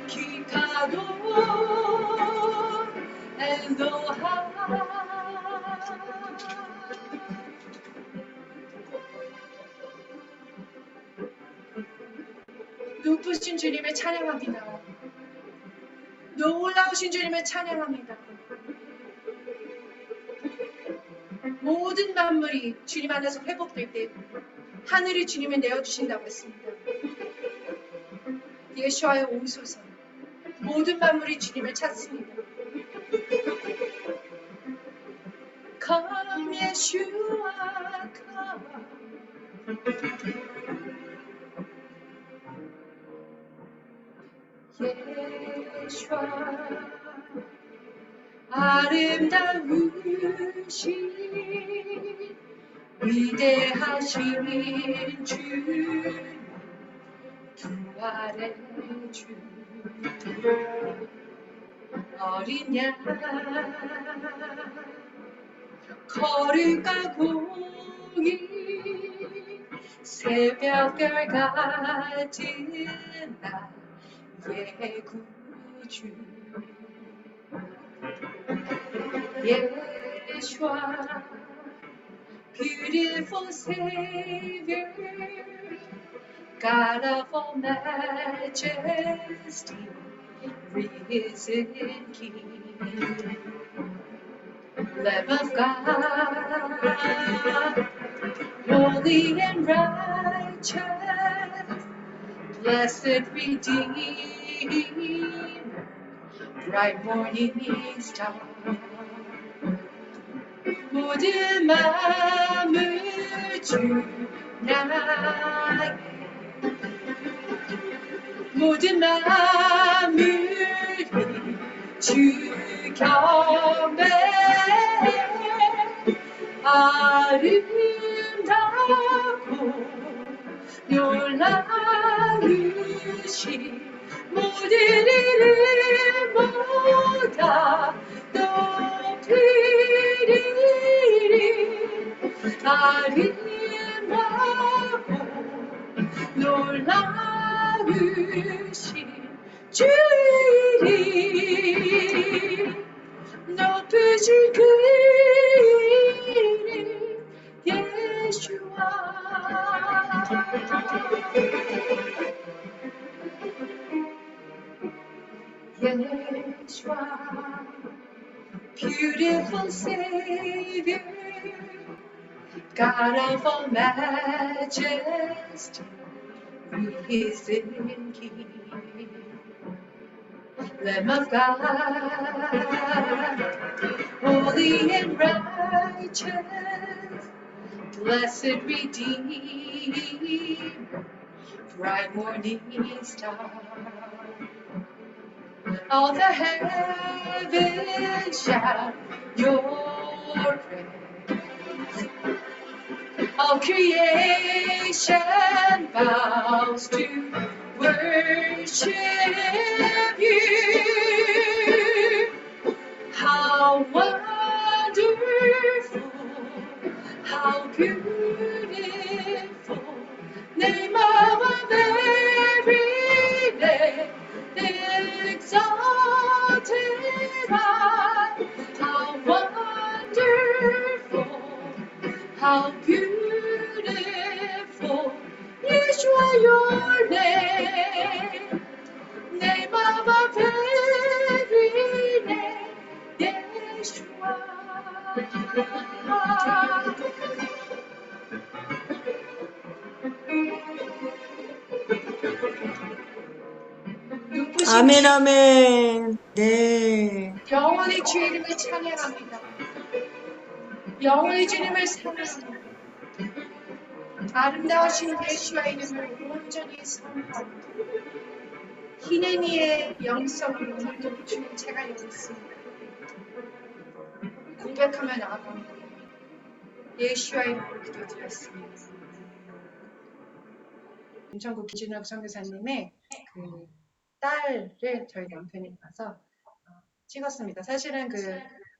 기카도 엘로하 높으신 주님을 찬양합니다. 놀라우신 주님을 찬양합니다. 모든 만물이 주님 안에서 회복될 때 하늘이 주님을 내어주신다고 했습니다. 예수와의 오소서 모든 만물이 주님을 찾습니다. Come Yeshua, come. 예수와 아름다우신 위대하신 주 부활의 주 어린 양 거룩과 공의 새벽별 같은 나의 구주 예수와 beautiful Savior, God of all majesty, risen King, Lamb of God, holy and righteous, blessed Redeemer, bright morning star. 모든 마음을 주 나의 모든 마음을 주 경배 아름다고 놀라우신 모든 이름보다 높으리 아름다고 놀라우신 주 이름 높으신 그 이름 예수와 예수와 beautiful Savior, God of all majesty, risen King, Lamb of God, holy and righteous, Blessed Redeemer, bright morning star. All the heavens shout your praise. All creation bows to worship you. How wonderful, how beautiful, name above every name, exalted high. How wonderful, how beautiful, Yeshua, your name. Name above every name, Yeshua. 높으신 아멘, 주, 아멘. 네. 영원히 주 이름을 찬양합니다. 영원히 주님을 찬양합니다. 아름다우신 예수와 이름을 온전히 선포합니다. 히네니의 영성으로 오늘도 주님 제가 여기 있습니다. 고백하면 아멘. 예수와 이름으로 기도드렸습니다. 인천구 기준학 선교사님의 그 딸을 저희 남편이 봐서 찍었습니다. 사실은 그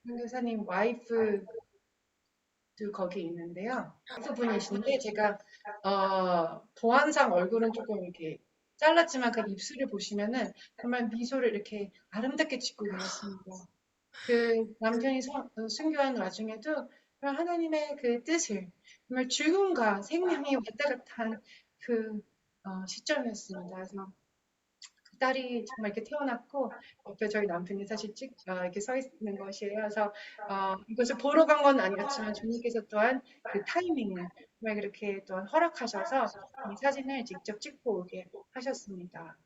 선교사님 와이프도 거기 있는데요. 와이프분이신데 제가 보안상 얼굴은 조금 이렇게 잘랐지만 그 입술을 보시면은 정말 미소를 이렇게 아름답게 짓고 계셨습니다. 그 남편이 순교한 와중에도 정말 하나님의 그 뜻을 정말 죽음과 생명이 왔다 갔다 한 그 시점이었습니다. 그래서 그 딸이 정말 이렇게 태어났고 옆에 저희 남편이 사실 이렇게 서 있는 것이에요. 그래서 이것을 보러 간 건 아니었지만 주님께서 또한 그 타이밍을 정말 그렇게 또한 허락하셔서 이 사진을 직접 찍고 오게 하셨습니다.